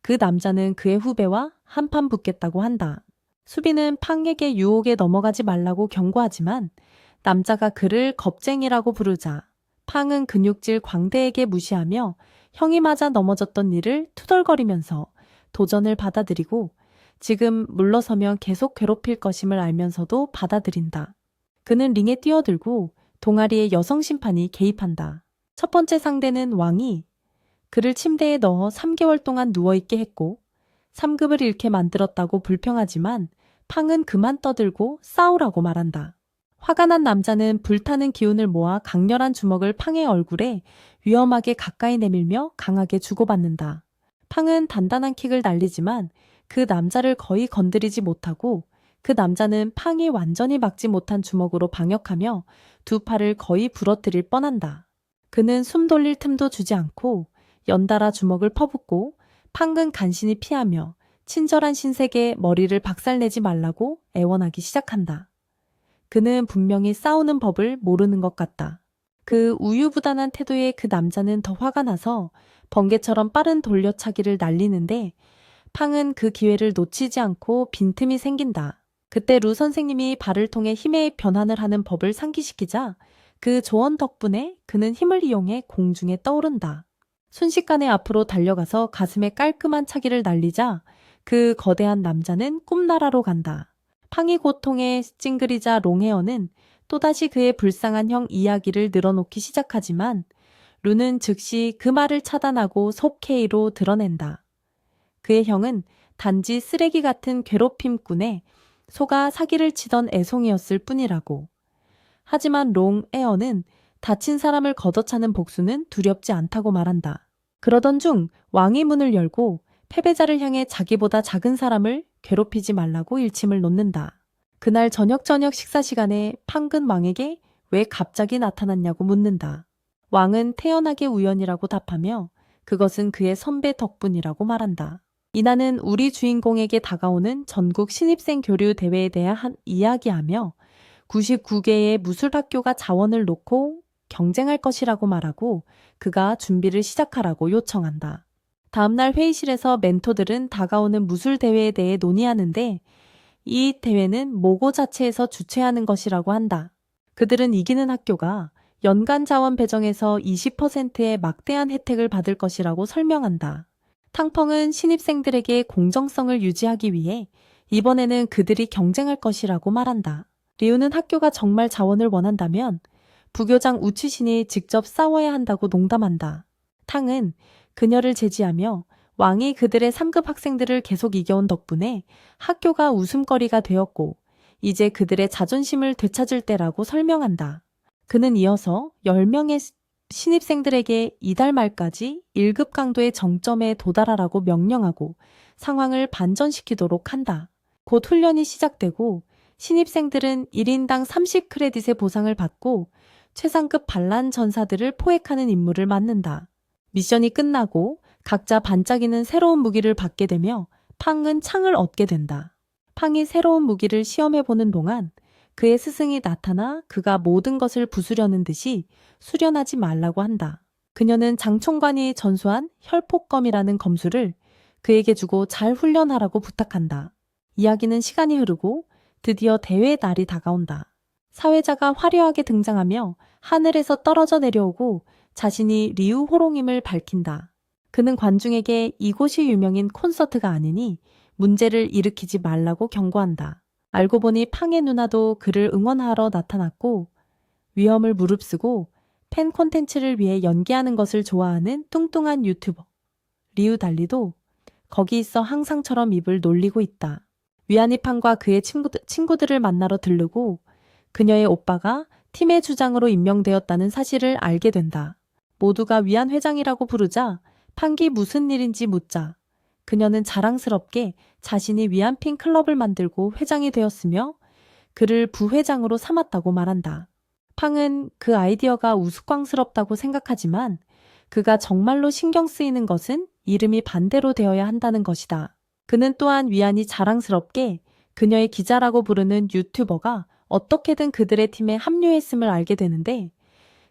그 남자는 그의 후배와 한판 붙겠다고 한다. 수비는 팡에게 유혹에 넘어가지 말라고 경고하지만 남자가 그를 겁쟁이라고 부르자 팡은 근육질 광대에게 무시하며 형이 맞아 넘어졌던 일을 투덜거리면서 도전을 받아들이고 지금 물러서면 계속 괴롭힐 것임을 알면서도 받아들인다. 그는 링에 뛰어들고 동아리의 여성 심판이 개입한다. 첫 번째 상대는 왕이 그를 침대에 넣어 3개월 동안 누워있게 했고 3급을 잃게 만들었다고 불평하지만 팡은 그만 떠들고 싸우라고 말한다. 화가 난 남자는 불타는 기운을 모아 강렬한 주먹을 팡의 얼굴에 위험하게 가까이 내밀며 강하게 주고받는다. 팡은 단단한 킥을 날리지만 그 남자를 거의 건드리지 못하고 그 남자는 팡이 완전히 막지 못한 주먹으로 방역하며 두 팔을 거의 부러뜨릴 뻔한다. 그는 숨 돌릴 틈도 주지 않고 연달아 주먹을 퍼붓고 팡은 간신히 피하며 친절한 신세계 머리를 박살내지 말라고 애원하기 시작한다. 그는 분명히 싸우는 법을 모르는 것 같다. 그 우유부단한 태도에 그 남자는 더 화가 나서 번개처럼 빠른 돌려차기를 날리는데 팡은 그 기회를 놓치지 않고 빈틈이 생긴다. 그때 루 선생님이 발을 통해 힘의 변환을 하는 법을 상기시키자 그 조언 덕분에 그는 힘을 이용해 공중에 떠오른다. 순식간에 앞으로 달려가서 가슴에 깔끔한 차기를 날리자 그 거대한 남자는 꿈나라로 간다. 팡이 고통에 찡그리자 롱헤어는 또다시 그의 불쌍한 형 이야기를 늘어놓기 시작하지만 루는 즉시 그 말을 차단하고 속회의로 드러낸다. 그의 형은 단지 쓰레기 같은 괴롭힘꾼에 속아 사기를 치던 애송이였을 뿐이라고. 하지만 롱에어는 다친 사람을 걷어차는 복수는 두렵지 않다고 말한다. 그러던 중 왕이 문을 열고 패배자를 향해 자기보다 작은 사람을 괴롭히지 말라고 일침을 놓는다. 그날 저녁 식사 시간에 팡은 왕에게 왜 갑자기 나타났냐고 묻는다. 왕은 태연하게 우연이라고 답하며 그것은 그의 선배 덕분이라고 말한다. 이나는 우리 주인공에게 다가오는 전국 신입생 교류 대회에 대한 이야기하며 99개의 무술학교가 자원을 놓고 경쟁할 것이라고 말하고 그가 준비를 시작하라고 요청한다. 다음날 회의실에서 멘토들은 다가오는 무술대회에 대해 논의하는데 이 대회는 모고 자체에서 주최하는 것이라고 한다. 그들은 이기는 학교가 연간 자원 배정에서 20%의 막대한 혜택을 받을 것이라고 설명한다. 탕펑은 신입생들에게 공정성을 유지하기 위해 이번에는 그들이 경쟁할 것이라고 말한다. 리우는 학교가 정말 자원을 원한다면 부교장 우치신이 직접 싸워야 한다고 농담한다. 탕은 그녀를 제지하며 왕이 그들의 3급 학생들을 계속 이겨온 덕분에 학교가 웃음거리가 되었고 이제 그들의 자존심을 되찾을 때라고 설명한다. 그는 이어서 10명의 신입생들에게 이달 말까지 1급 강도의 정점에 도달하라고 명령하고 상황을 반전시키도록 한다. 곧 훈련이 시작되고 신입생들은 1인당 30크레딧의 보상을 받고 최상급 반란 전사들을 포획하는 임무를 맡는다. 미션이 끝나고 각자 반짝이는 새로운 무기를 받게 되며 팡은 창을 얻게 된다. 팡이 새로운 무기를 시험해보는 동안 그의 스승이 나타나 그가 모든 것을 부수려는 듯이 수련하지 말라고 한다. 그녀는 장총관이 전수한 혈폭검이라는 검수를 그에게 주고 잘 훈련하라고 부탁한다. 이야기는 시간이 흐르고 드디어 대회 날이 다가온다. 사회자가 화려하게 등장하며 하늘에서 떨어져 내려오고 자신이 리우 호롱임을 밝힌다. 그는 관중에게 이곳이 유명인 콘서트가 아니니 문제를 일으키지 말라고 경고한다. 알고 보니 팡의 누나도 그를 응원하러 나타났고 위험을 무릅쓰고 팬 콘텐츠를 위해 연기하는 것을 좋아하는 뚱뚱한 유튜버 리우 달리도 거기 있어 항상처럼 입을 놀리고 있다. 위안이 팡과 그의 친구들을 만나러 들르고 그녀의 오빠가 팀의 주장으로 임명되었다는 사실을 알게 된다. 모두가 위안 회장이라고 부르자 팡이 무슨 일인지 묻자 그녀는 자랑스럽게 자신이 위안핑 클럽을 만들고 회장이 되었으며 그를 부회장으로 삼았다고 말한다. 팡은 그 아이디어가 우스꽝스럽다고 생각하지만 그가 정말로 신경 쓰이는 것은 이름이 반대로 되어야 한다는 것이다. 그는 또한 위안이 자랑스럽게 그녀의 기자라고 부르는 유튜버가 어떻게든 그들의 팀에 합류했음을 알게 되는데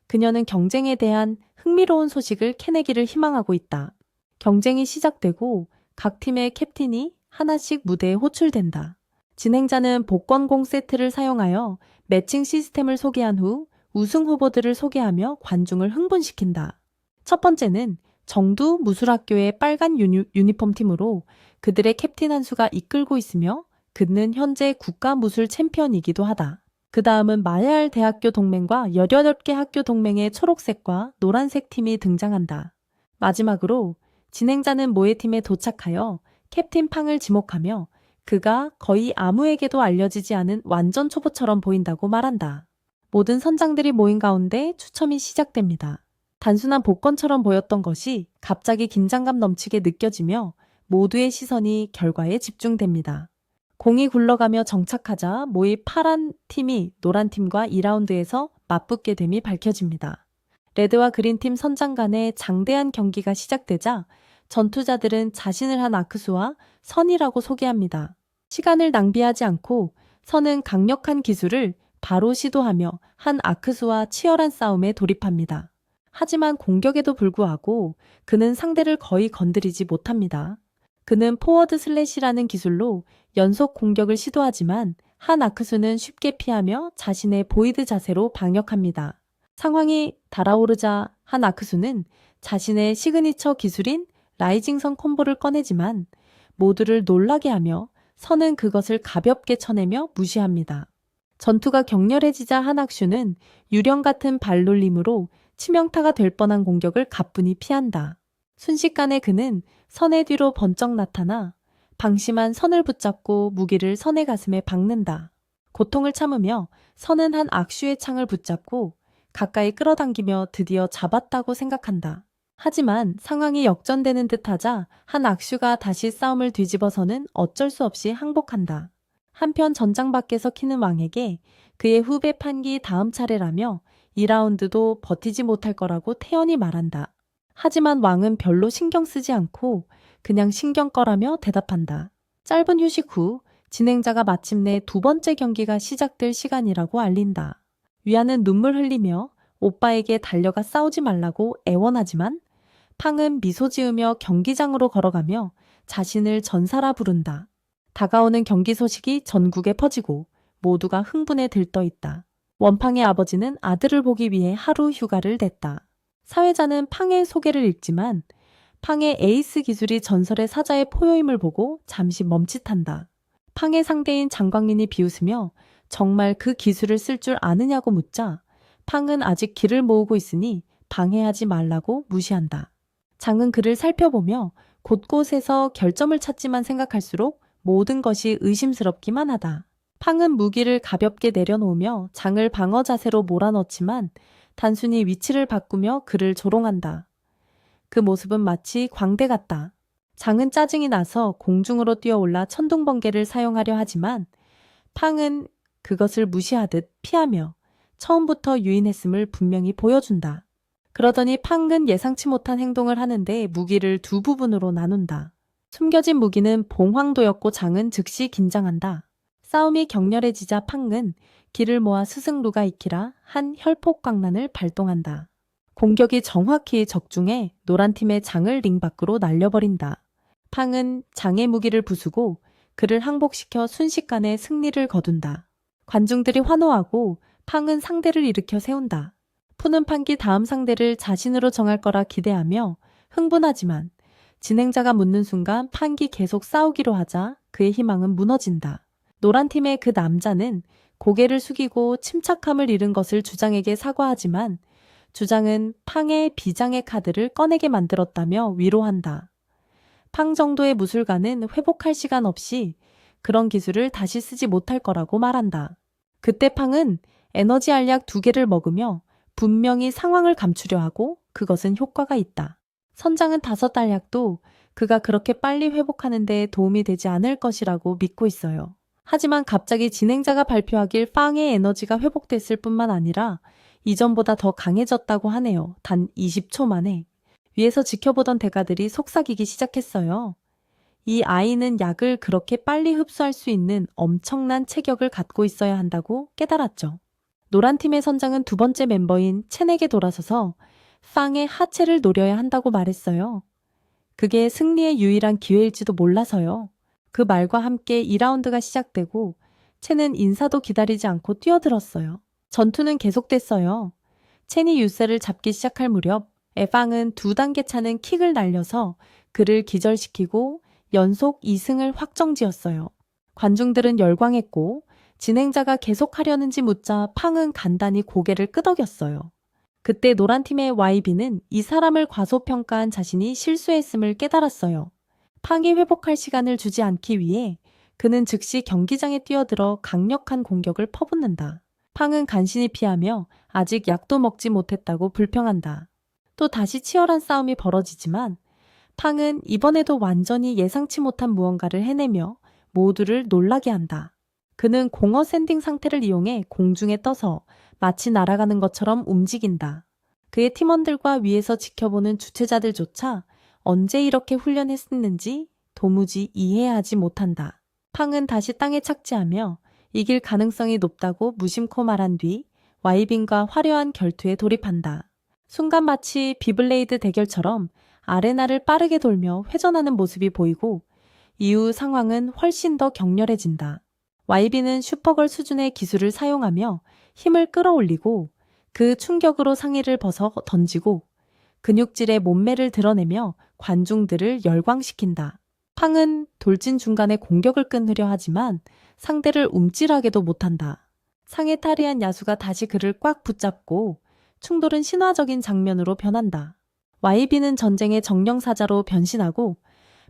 그녀는 경쟁에 대한 흥미로운 소식을 캐내기를 희망하고 있다. 경쟁이 시작되고 각 팀의 캡틴이 하나씩 무대에 호출된다. 진행자는 복권공 세트를 사용하여 매칭 시스템을 소개한 후 우승 후보들을 소개하며 관중을 흥분시킨다. 첫 번째는 정두 무술학교의 빨간 유니폼 팀으로 그들의 캡틴 한수가 이끌고 있으며 그는 현재 국가 무술 챔피언이기도 하다. 그 다음은 마야알 대학교 동맹과 18개 학교 동맹의 초록색과 노란색 팀이 등장한다. 마지막으로 진행자는 모에팀에 도착하여 캡틴 팡을 지목하며 그가 거의 아무에게도 알려지지 않은 완전 초보처럼 보인다고 말한다. 모든 선장들이 모인 가운데 추첨이 시작됩니다. 단순한 복권처럼 보였던 것이 갑자기 긴장감 넘치게 느껴지며 모두의 시선이 결과에 집중됩니다. 공이 굴러가며 정착하자 모의 파란 팀이 노란 팀과 2라운드에서 맞붙게 됨이 밝혀집니다. 레드와 그린 팀 선장 간의 장대한 경기가 시작되자 전투자들은 자신을 한 아크수와 선이라고 소개합니다. 시간을 낭비하지 않고 선은 강력한 기술을 바로 시도하며 한 아크수와 치열한 싸움에 돌입합니다. 하지만 공격에도 불구하고 그는 상대를 거의 건드리지 못합니다. 그는 포워드 슬래시라는 기술로 연속 공격을 시도하지만 한 아크수는 쉽게 피하며 자신의 보이드 자세로 방역합니다. 상황이 달아오르자 한 아크수는 자신의 시그니처 기술인 라이징선 콤보를 꺼내지만 모두를 놀라게 하며 선은 그것을 가볍게 쳐내며 무시합니다. 전투가 격렬해지자 한 악슈는 유령 같은 발놀림으로 치명타가 될 뻔한 공격을 가뿐히 피한다. 순식간에 그는 선의 뒤로 번쩍 나타나 방심한 선을 붙잡고 무기를 선의 가슴에 박는다. 고통을 참으며 선은 한 악슈의 창을 붙잡고 가까이 끌어당기며 드디어 잡았다고 생각한다. 하지만 상황이 역전되는 듯하자 한 악슈가 다시 싸움을 뒤집어서는 어쩔 수 없이 항복한다. 한편 전장 밖에서 키는 왕에게 그의 후배 판기 다음 차례라며 2라운드도 버티지 못할 거라고 태연히 말한다. 하지만 왕은 별로 신경 쓰지 않고 그냥 신경 꺼라며 대답한다. 짧은 휴식 후 진행자가 마침내 두 번째 경기가 시작될 시간이라고 알린다. 위안은 눈물 흘리며 오빠에게 달려가 싸우지 말라고 애원하지만 팡은 미소 지으며 경기장으로 걸어가며 자신을 전사라 부른다. 다가오는 경기 소식이 전국에 퍼지고 모두가 흥분에 들떠 있다. 원팡의 아버지는 아들을 보기 위해 하루 휴가를 냈다. 사회자는 팡의 소개를 읽지만 팡의 에이스 기술이 전설의 사자의 포효임을 보고 잠시 멈칫한다. 팡의 상대인 장광민이 비웃으며 정말 그 기술을 쓸 줄 아느냐고 묻자 팡은 아직 기를 모으고 있으니 방해하지 말라고 무시한다. 장은 그를 살펴보며 곳곳에서 결점을 찾지만 생각할수록 모든 것이 의심스럽기만 하다. 팡은 무기를 가볍게 내려놓으며 장을 방어 자세로 몰아넣지만 단순히 위치를 바꾸며 그를 조롱한다. 그 모습은 마치 광대 같다. 장은 짜증이 나서 공중으로 뛰어올라 천둥번개를 사용하려 하지만 팡은 그것을 무시하듯 피하며 처음부터 유인했음을 분명히 보여준다. 그러더니 팡은 예상치 못한 행동을 하는데 무기를 두 부분으로 나눈다. 숨겨진 무기는 봉황도였고 장은 즉시 긴장한다. 싸움이 격렬해지자 팡은 기를 모아 스승루가 이키라 한 혈폭광란을 발동한다. 공격이 정확히 적중해 노란팀의 장을 링 밖으로 날려버린다. 팡은 장의 무기를 부수고 그를 항복시켜 순식간에 승리를 거둔다. 관중들이 환호하고 팡은 상대를 일으켜 세운다. 푸는 판기 다음 상대를 자신으로 정할 거라 기대하며 흥분하지만 진행자가 묻는 순간 판기 계속 싸우기로 하자 그의 희망은 무너진다. 노란팀의 그 남자는 고개를 숙이고 침착함을 잃은 것을 주장에게 사과하지만 주장은 팡의 비장의 카드를 꺼내게 만들었다며 위로한다. 팡 정도의 무술가는 회복할 시간 없이 그런 기술을 다시 쓰지 못할 거라고 말한다. 그때 팡은 에너지 알약 2개를 먹으며 분명히 상황을 감추려 하고 그것은 효과가 있다. 선장은 5알약도 그가 그렇게 빨리 회복하는 데 도움이 되지 않을 것이라고 믿고 있어요. 하지만 갑자기 진행자가 발표하길 팡의 에너지가 회복됐을 뿐만 아니라 이전보다 더 강해졌다고 하네요. 단 20초 만에. 위에서 지켜보던 대가들이 속삭이기 시작했어요. 이 아이는 약을 그렇게 빨리 흡수할 수 있는 엄청난 체격을 갖고 있어야 한다고 깨달았죠. 노란팀의 선장은 2번째 멤버인 첸에게 돌아서서 팡의 하체를 노려야 한다고 말했어요. 그게 승리의 유일한 기회일지도 몰라서요. 그 말과 함께 2라운드가 시작되고 첸은 인사도 기다리지 않고 뛰어들었어요. 전투는 계속됐어요. 첸이 유세를 잡기 시작할 무렵 에팡은 2단계 차는 킥을 날려서 그를 기절시키고 연속 2승을 확정지었어요. 관중들은 열광했고 진행자가 계속하려는지 묻자 팡은 간단히 고개를 끄덕였어요. 그때 노란팀의 YB는 이 사람을 과소평가한 자신이 실수했음을 깨달았어요. 팡이 회복할 시간을 주지 않기 위해 그는 즉시 경기장에 뛰어들어 강력한 공격을 퍼붓는다. 팡은 간신히 피하며 아직 약도 먹지 못했다고 불평한다. 또 다시 치열한 싸움이 벌어지지만 팡은 이번에도 완전히 예상치 못한 무언가를 해내며 모두를 놀라게 한다. 그는 공허 샌딩 상태를 이용해 공중에 떠서 마치 날아가는 것처럼 움직인다. 그의 팀원들과 위에서 지켜보는 주최자들조차 언제 이렇게 훈련했는지 도무지 이해하지 못한다. 팡은 다시 땅에 착지하며 이길 가능성이 높다고 무심코 말한 뒤 와이빈과 화려한 결투에 돌입한다. 순간 마치 비블레이드 대결처럼 아레나를 빠르게 돌며 회전하는 모습이 보이고 이후 상황은 훨씬 더 격렬해진다. YB는 슈퍼걸 수준의 기술을 사용하며 힘을 끌어올리고 그 충격으로 상의를 벗어 던지고 근육질의 몸매를 드러내며 관중들을 열광시킨다. 팡은 돌진 중간에 공격을 끊으려 하지만 상대를 움찔하게도 못한다. 상에 탈의한 야수가 다시 그를 꽉 붙잡고 충돌은 신화적인 장면으로 변한다. YB는 전쟁의 정령사자로 변신하고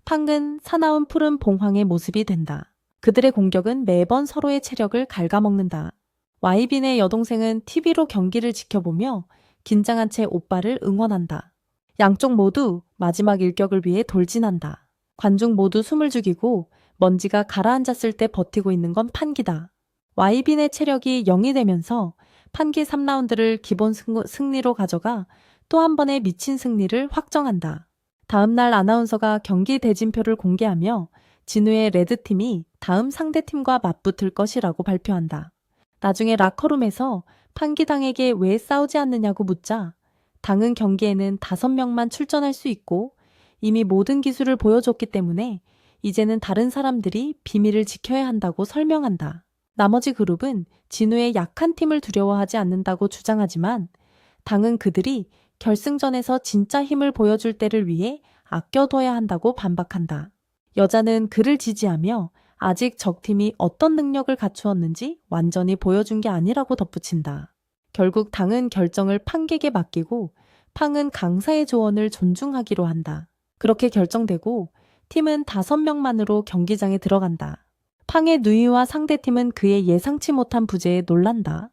팡은 사나운 푸른 봉황의 모습이 된다. 그들의 공격은 매번 서로의 체력을 갉아먹는다. YB의 여동생은 TV로 경기를 지켜보며 긴장한 채 오빠를 응원한다. 양쪽 모두 마지막 일격을 위해 돌진한다. 관중 모두 숨을 죽이고 먼지가 가라앉았을 때 버티고 있는 건 판기다. YB의 체력이 0이 되면서 판기 3라운드를 기본 승리로 가져가 또 한 번의 미친 승리를 확정한다. 다음 날 아나운서가 경기 대진표를 공개하며 진우의 레드팀이 다음 상대팀과 맞붙을 것이라고 발표한다. 나중에 라커룸에서 판기당에게 왜 싸우지 않느냐고 묻자 당은 경기에는 5명만 출전할 수 있고 이미 모든 기술을 보여줬기 때문에 이제는 다른 사람들이 비밀을 지켜야 한다고 설명한다. 나머지 그룹은 진우의 약한 팀을 두려워하지 않는다고 주장하지만 당은 그들이 결승전에서 진짜 힘을 보여줄 때를 위해 아껴둬야 한다고 반박한다. 여자는 그를 지지하며 아직 적팀이 어떤 능력을 갖추었는지 완전히 보여준 게 아니라고 덧붙인다. 결국 당은 결정을 팡에게 맡기고 팡은 강사의 조언을 존중하기로 한다. 그렇게 결정되고 팀은 5명만으로 경기장에 들어간다. 팡의 누이와 상대팀은 그의 예상치 못한 부재에 놀란다.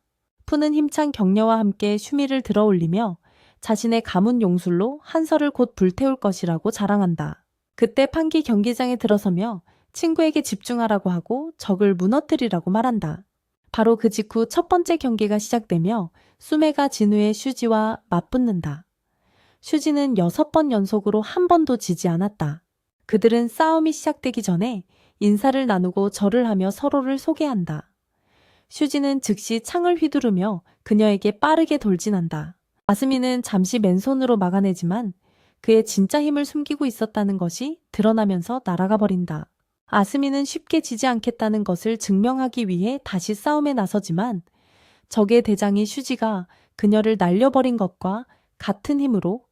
푸는 힘찬 격려와 함께 슈미를 들어 올리며 자신의 가문 용술로 한설을 곧 불태울 것이라고 자랑한다. 그때 판기 경기장에 들어서며 친구에게 집중하라고 하고 적을 무너뜨리라고 말한다. 바로 그 직후 첫 번째 경기가 시작되며 수메가 진우의 슈지와 맞붙는다. 슈지는 6번 연속으로 한 번도 지지 않았다. 그들은 싸움이 시작되기 전에 인사를 나누고 절을 하며 서로를 소개한다. 슈지는 즉시 창을 휘두르며 그녀에게 빠르게 돌진한다. 아스미는 잠시 맨손으로 막아내지만 그의 진짜 힘을 숨기고 있었다는 것이 드러나면서 날아가 버린다. 아스미는 쉽게 지지 않겠다는 것을 증명하기 위해 다시 싸움에 나서지만 적의 대장이 슈지가 그녀를 날려버린 것과 같은 힘으로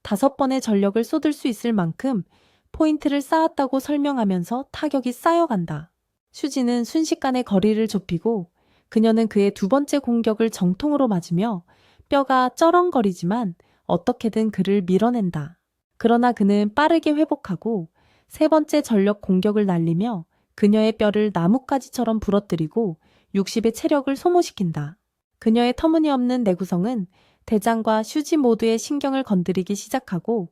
5번의 전력을 쏟을 수 있을 만큼 포인트를 쌓았다고 설명하면서 타격이 쌓여간다. 슈지는 순식간에 거리를 좁히고 그녀는 그의 두 번째 공격을 정통으로 맞으며 뼈가 쩌렁거리지만 어떻게든 그를 밀어낸다. 그러나 그는 빠르게 회복하고 세 번째 전력 공격을 날리며 그녀의 뼈를 나뭇가지처럼 부러뜨리고 60의 체력을 소모시킨다. 그녀의 터무니없는 내구성은 대장과 슈지 모두의 신경을 건드리기 시작하고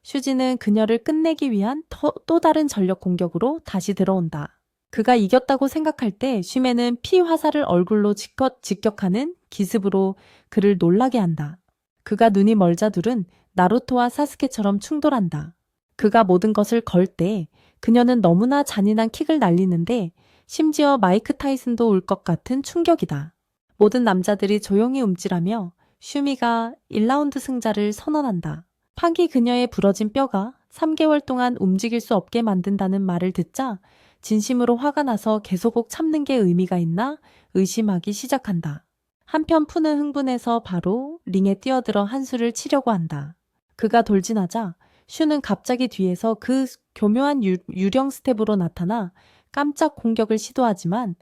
슈지는 그녀를 끝내기 위한 또 다른 전력 공격으로 다시 들어온다. 그가 이겼다고 생각할 때 슈메는 피 화살을 얼굴로 직격하는 기습으로 그를 놀라게 한다. 그가 눈이 멀자 둘은 나루토와 사스케처럼 충돌한다. 그가 모든 것을 걸 때 그녀는 너무나 잔인한 킥을 날리는데 심지어 마이크 타이슨도 울 것 같은 충격이다. 모든 남자들이 조용히 움찔하며 슈미가 1라운드 승자를 선언한다. 판기 그녀의 부러진 뼈가 3개월 동안 움직일 수 없게 만든다는 말을 듣자 진심으로 화가 나서 계속 참는 게 의미가 있나 의심하기 시작한다. 한편 푸는 흥분해서 바로 링에 뛰어들어 한 수를 치려고 한다. 그가 돌진하자 슈는 갑자기 뒤에서 그 교묘한 유령 스텝으로 나타나 깜짝 공격을 시도하지만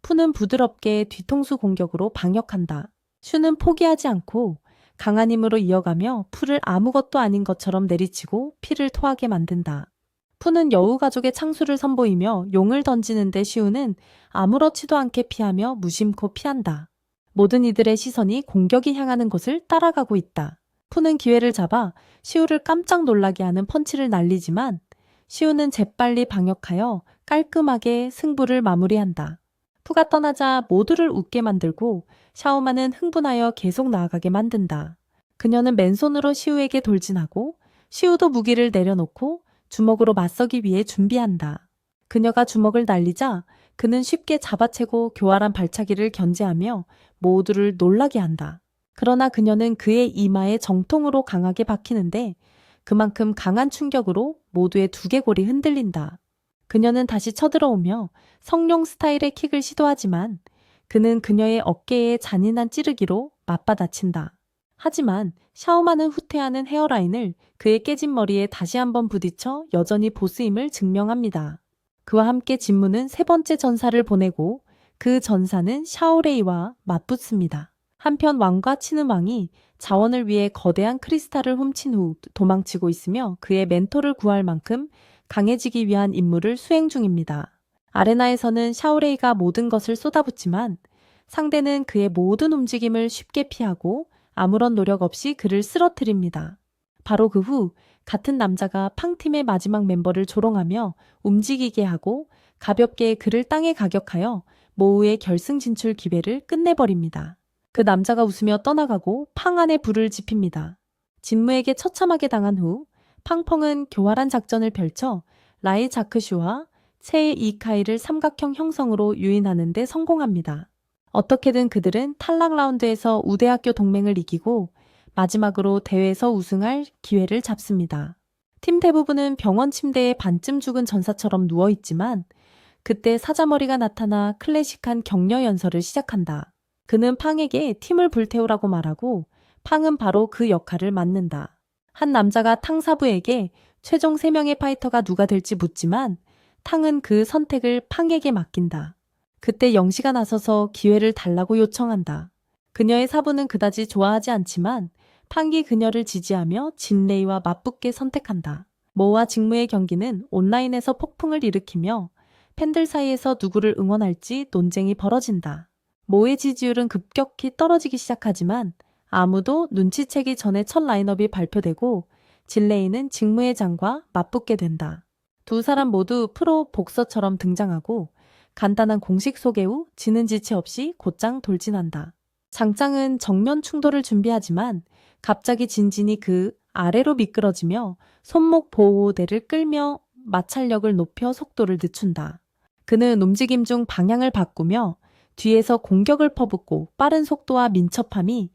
푸는 부드럽게 뒤통수 공격으로 방역한다. 슈는 포기하지 않고 강한 힘으로 이어가며 푸를 아무것도 아닌 것처럼 내리치고 피를 토하게 만든다. 푸는 여우 가족의 창수를 선보이며 용을 던지는데 슈는 아무렇지도 않게 피하며 무심코 피한다. 모든 이들의 시선이 공격이 향하는 곳을 따라가고 있다. 푸는 기회를 잡아 시우를 깜짝 놀라게 하는 펀치를 날리지만 시우는 재빨리 방역하여 깔끔하게 승부를 마무리한다. 푸가 떠나자 모두를 웃게 만들고 샤오마는 흥분하여 계속 나아가게 만든다. 그녀는 맨손으로 시우에게 돌진하고 시우도 무기를 내려놓고 주먹으로 맞서기 위해 준비한다. 그녀가 주먹을 날리자 그는 쉽게 잡아채고 교활한 발차기를 견제하며 모두를 놀라게 한다. 그러나 그녀는 그의 이마에 정통으로 강하게 박히는데 그만큼 강한 충격으로 모두의 두개골이 흔들린다. 그녀는 다시 쳐들어오며 성룡 스타일의 킥을 시도하지만 그는 그녀의 어깨에 잔인한 찌르기로 맞받아친다. 하지만 샤오마는 후퇴하는 헤어라인을 그의 깨진 머리에 다시 한번 부딪혀 여전히 보스임을 증명합니다. 그와 함께 진무는 세 번째 전사를 보내고 그 전사는 샤오레이와 맞붙습니다. 한편 왕과 치는 왕이 자원을 위해 거대한 크리스탈을 훔친 후 도망치고 있으며 그의 멘토를 구할 만큼 강해지기 위한 임무를 수행 중입니다. 아레나에서는 샤오레이가 모든 것을 쏟아붓지만 상대는 그의 모든 움직임을 쉽게 피하고 아무런 노력 없이 그를 쓰러뜨립니다. 바로 그 후 같은 남자가 팡팀의 마지막 멤버를 조롱하며 움직이게 하고 가볍게 그를 땅에 가격하여 모우의 결승 진출 기회를 끝내버립니다. 그 남자가 웃으며 떠나가고 팡 안에 불을 지핍니다. 진무에게 처참하게 당한 후 팡펑은 교활한 작전을 펼쳐 라이 자크슈와 체 이카이를 삼각형 형성으로 유인하는 데 성공합니다. 어떻게든 그들은 탈락 라운드에서 우대학교 동맹을 이기고 마지막으로 대회에서 우승할 기회를 잡습니다. 팀 대부분은 병원 침대에 반쯤 죽은 전사처럼 누워있지만 그때 사자머리가 나타나 클래식한 격려 연설을 시작한다. 그는 팡에게 팀을 불태우라고 말하고 팡은 바로 그 역할을 맡는다. 한 남자가 탕사부에게 최종 3명의 파이터가 누가 될지 묻지만 탕은 그 선택을 팡에게 맡긴다. 그때 영시가 나서서 기회를 달라고 요청한다. 그녀의 사부는 그다지 좋아하지 않지만 팡이 그녀를 지지하며 진레이와 맞붙게 선택한다. 모와 직무의 경기는 온라인에서 폭풍을 일으키며 팬들 사이에서 누구를 응원할지 논쟁이 벌어진다. 모의 지지율은 급격히 떨어지기 시작하지만 아무도 눈치채기 전에 첫 라인업이 발표되고 진레이는 직무회장과 맞붙게 된다. 두 사람 모두 프로 복서처럼 등장하고 간단한 공식 소개 후 지는 지체 없이 곧장 돌진한다. 장짱은 정면 충돌을 준비하지만 갑자기 진진이 그 아래로 미끄러지며 손목 보호대를 끌며 마찰력을 높여 속도를 늦춘다. 그는 움직임 중 방향을 바꾸며 뒤에서 공격을 퍼붓고 빠른 속도와 민첩함이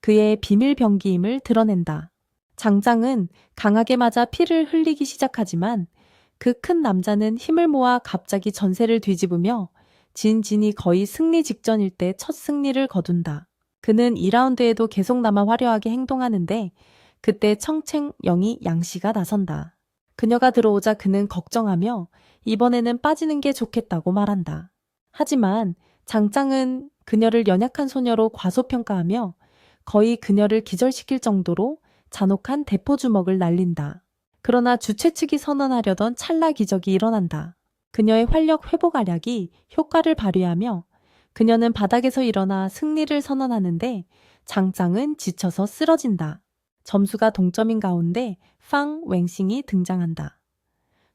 그의 비밀 병기임을 드러낸다. 장장은 강하게 맞아 피를 흘리기 시작하지만 그 큰 남자는 힘을 모아 갑자기 전세를 뒤집으며 진진이 거의 승리 직전일 때 첫 승리를 거둔다. 그는 2라운드에도 계속 남아 화려하게 행동하는데 그때 청챙영이 양씨가 나선다. 그녀가 들어오자 그는 걱정하며 이번에는 빠지는 게 좋겠다고 말한다. 하지만 장짱은 그녀를 연약한 소녀로 과소평가하며 거의 그녀를 기절시킬 정도로 잔혹한 대포 주먹을 날린다. 그러나 주최 측이 선언하려던 찰나 기적이 일어난다. 그녀의 활력 회복 알약이 효과를 발휘하며 그녀는 바닥에서 일어나 승리를 선언하는데 장짱은 지쳐서 쓰러진다. 점수가 동점인 가운데 팡 웽싱이 등장한다.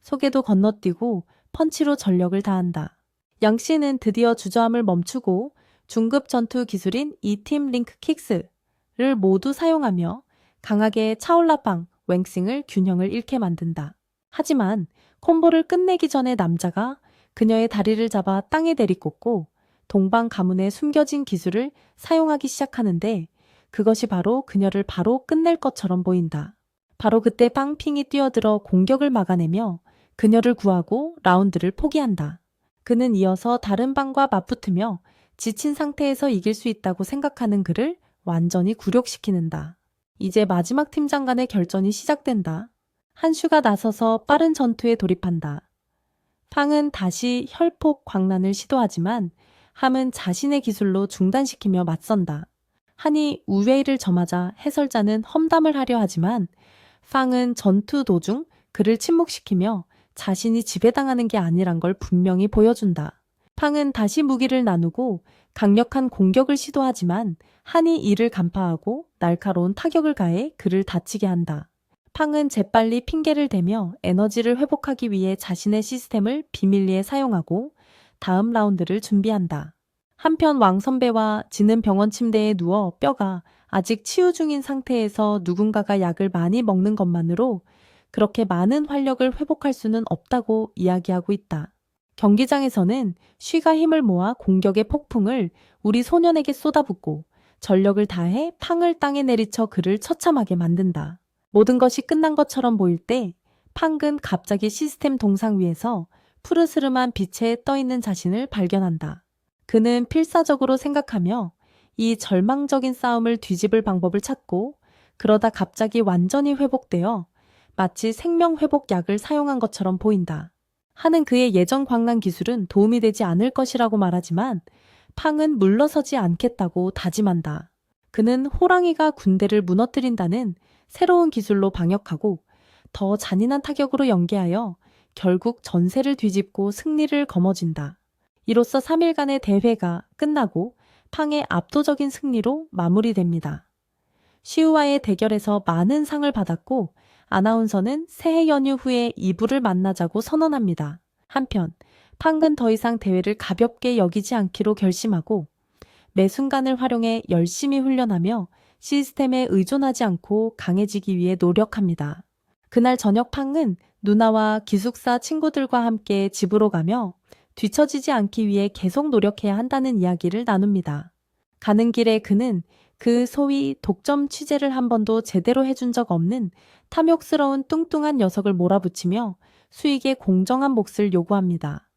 속에도 건너뛰고 펀치로 전력을 다한다. 양 씨는 드디어 주저함을 멈추고 중급 전투 기술인 이팀 링크 킥스를 모두 사용하며 강하게 차올라빵 웽싱을 균형을 잃게 만든다. 하지만 콤보를 끝내기 전에 남자가 그녀의 다리를 잡아 땅에 내리꽂고 동방 가문에 숨겨진 기술을 사용하기 시작하는데 그것이 바로 그녀를 바로 끝낼 것처럼 보인다. 바로 그때 빵핑이 뛰어들어 공격을 막아내며 그녀를 구하고 라운드를 포기한다. 그는 이어서 다른 방과 맞붙으며 지친 상태에서 이길 수 있다고 생각하는 그를 완전히 굴욕시키는다. 이제 마지막 팀장 간의 결전이 시작된다. 한슈가 나서서 빠른 전투에 돌입한다. 팡은 다시 혈폭 광란을 시도하지만 함은 자신의 기술로 중단시키며 맞선다. 한이 우웨이를 점하자 해설자는 험담을 하려 하지만 팡은 전투 도중 그를 침묵시키며 자신이 지배당하는 게 아니란 걸 분명히 보여준다. 팡은 다시 무기를 나누고 강력한 공격을 시도하지만 한이 이를 간파하고 날카로운 타격을 가해 그를 다치게 한다. 팡은 재빨리 핑계를 대며 에너지를 회복하기 위해 자신의 시스템을 비밀리에 사용하고 다음 라운드를 준비한다. 한편 왕 선배와 지는 병원 침대에 누워 뼈가 아직 치유 중인 상태에서 누군가가 약을 많이 먹는 것만으로 그렇게 많은 활력을 회복할 수는 없다고 이야기하고 있다. 경기장에서는 쉬가 힘을 모아 공격의 폭풍을 우리 소년에게 쏟아붓고 전력을 다해 팡을 땅에 내리쳐 그를 처참하게 만든다. 모든 것이 끝난 것처럼 보일 때 팡은 갑자기 시스템 동상 위에서 푸르스름한 빛에 떠있는 자신을 발견한다. 그는 필사적으로 생각하며 이 절망적인 싸움을 뒤집을 방법을 찾고 그러다 갑자기 완전히 회복되어 마치 생명회복약을 사용한 것처럼 보인다. 한은 그의 예전 광란 기술은 도움이 되지 않을 것이라고 말하지만 팡은 물러서지 않겠다고 다짐한다. 그는 호랑이가 군대를 무너뜨린다는 새로운 기술로 방역하고 더 잔인한 타격으로 연계하여 결국 전세를 뒤집고 승리를 거머쥔다. 이로써 3일간의 대회가 끝나고 팡의 압도적인 승리로 마무리됩니다. 시우와의 대결에서 많은 상을 받았고 아나운서는 새해 연휴 후에 이브를 만나자고 선언합니다. 한편 팡은 더 이상 대회를 가볍게 여기지 않기로 결심하고 매 순간을 활용해 열심히 훈련하며 시스템에 의존하지 않고 강해지기 위해 노력합니다. 그날 저녁 팡은 누나와 기숙사 친구들과 함께 집으로 가며 뒤처지지 않기 위해 계속 노력해야 한다는 이야기를 나눕니다. 가는 길에 그는 그 소위 독점 취재를 한 번도 제대로 해준 적 없는 탐욕스러운 뚱뚱한 녀석을 몰아붙이며 수익의 공정한 몫을 요구합니다.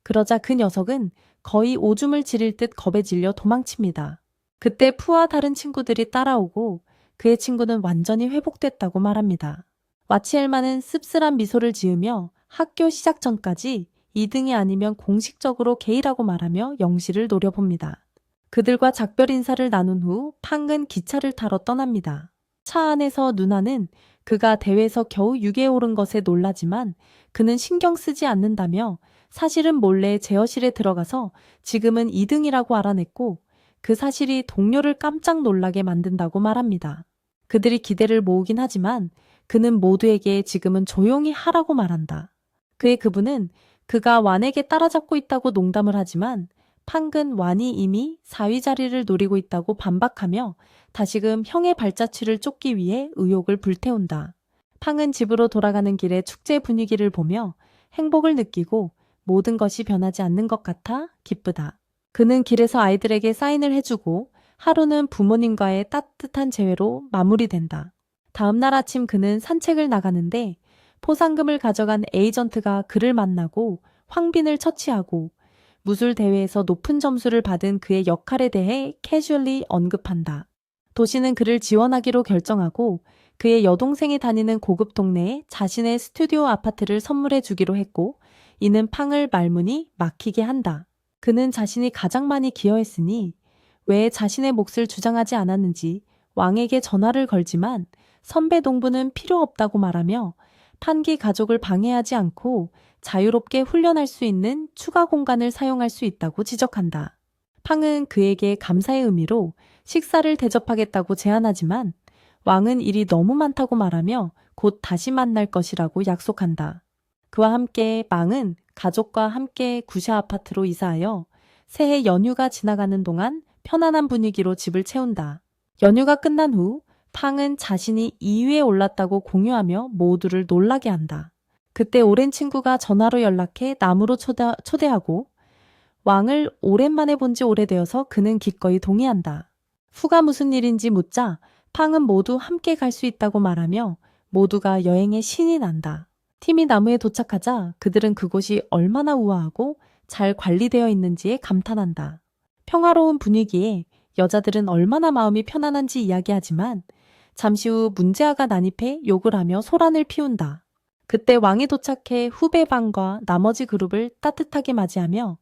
그러자 그 녀석은 거의 오줌을 지릴 듯 겁에 질려 도망칩니다. 그때 푸와 다른 친구들이 따라오고 그의 친구는 완전히 회복됐다고 말합니다. 와치엘만은 씁쓸한 미소를 지으며 학교 시작 전까지 2등이 아니면 공식적으로 게이라고 말하며 영시를 노려봅니다. 그들과 작별 인사를 나눈 후 팡은 기차를 타러 떠납니다. 차 안에서 누나는 그가 대회에서 겨우 6위에 오른 것에 놀라지만 그는 신경 쓰지 않는다며 사실은 몰래 제어실에 들어가서 지금은 2등이라고 알아냈고 그 사실이 동료를 깜짝 놀라게 만든다고 말합니다. 그들이 기대를 모으긴 하지만 그는 모두에게 지금은 조용히 하라고 말한다. 그의 그분은 그가 완에게 따라잡고 있다고 농담을 하지만 팡은 완이 이미 4위 자리를 노리고 있다고 반박하며 다시금 형의 발자취를 쫓기 위해 의욕을 불태운다. 팡은 집으로 돌아가는 길에 축제 분위기를 보며 행복을 느끼고 모든 것이 변하지 않는 것 같아 기쁘다. 그는 길에서 아이들에게 사인을 해주고 하루는 부모님과의 따뜻한 재회로 마무리된다. 다음 날 아침 그는 산책을 나가는데 포상금을 가져간 에이전트가 그를 만나고 황빈을 처치하고 무술 대회에서 높은 점수를 받은 그의 역할에 대해 캐주얼리 언급한다. 도시는 그를 지원하기로 결정하고 그의 여동생이 다니는 고급 동네에 자신의 스튜디오 아파트를 선물해 주기로 했고 이는 팡을 말문이 막히게 한다. 그는 자신이 가장 많이 기여했으니 왜 자신의 몫을 주장하지 않았는지 왕에게 전화를 걸지만 선배 동부는 필요 없다고 말하며 판기 가족을 방해하지 않고 자유롭게 훈련할 수 있는 추가 공간을 사용할 수 있다고 지적한다. 팡은 그에게 감사의 의미로 식사를 대접하겠다고 제안하지만 왕은 일이 너무 많다고 말하며 곧 다시 만날 것이라고 약속한다. 그와 함께 망은 가족과 함께 구샤 아파트로 이사하여 새해 연휴가 지나가는 동안 편안한 분위기로 집을 채운다. 연휴가 끝난 후 팡은 자신이 2위에 올랐다고 공유하며 모두를 놀라게 한다. 그때 오랜 친구가 전화로 연락해 남으로 초대하고 왕을 오랜만에 본 지 오래되어서 그는 기꺼이 동의한다. 후가 무슨 일인지 묻자 팡은 모두 함께 갈 수 있다고 말하며 모두가 여행에 신이 난다. 팀이 나무에 도착하자 그들은 그곳이 얼마나 우아하고 잘 관리되어 있는지에 감탄한다. 평화로운 분위기에 여자들은 얼마나 마음이 편안한지 이야기하지만 잠시 후 문제아가 난입해 욕을 하며 소란을 피운다. 그때 왕이 도착해 후배방과 나머지 그룹을 따뜻하게 맞이하며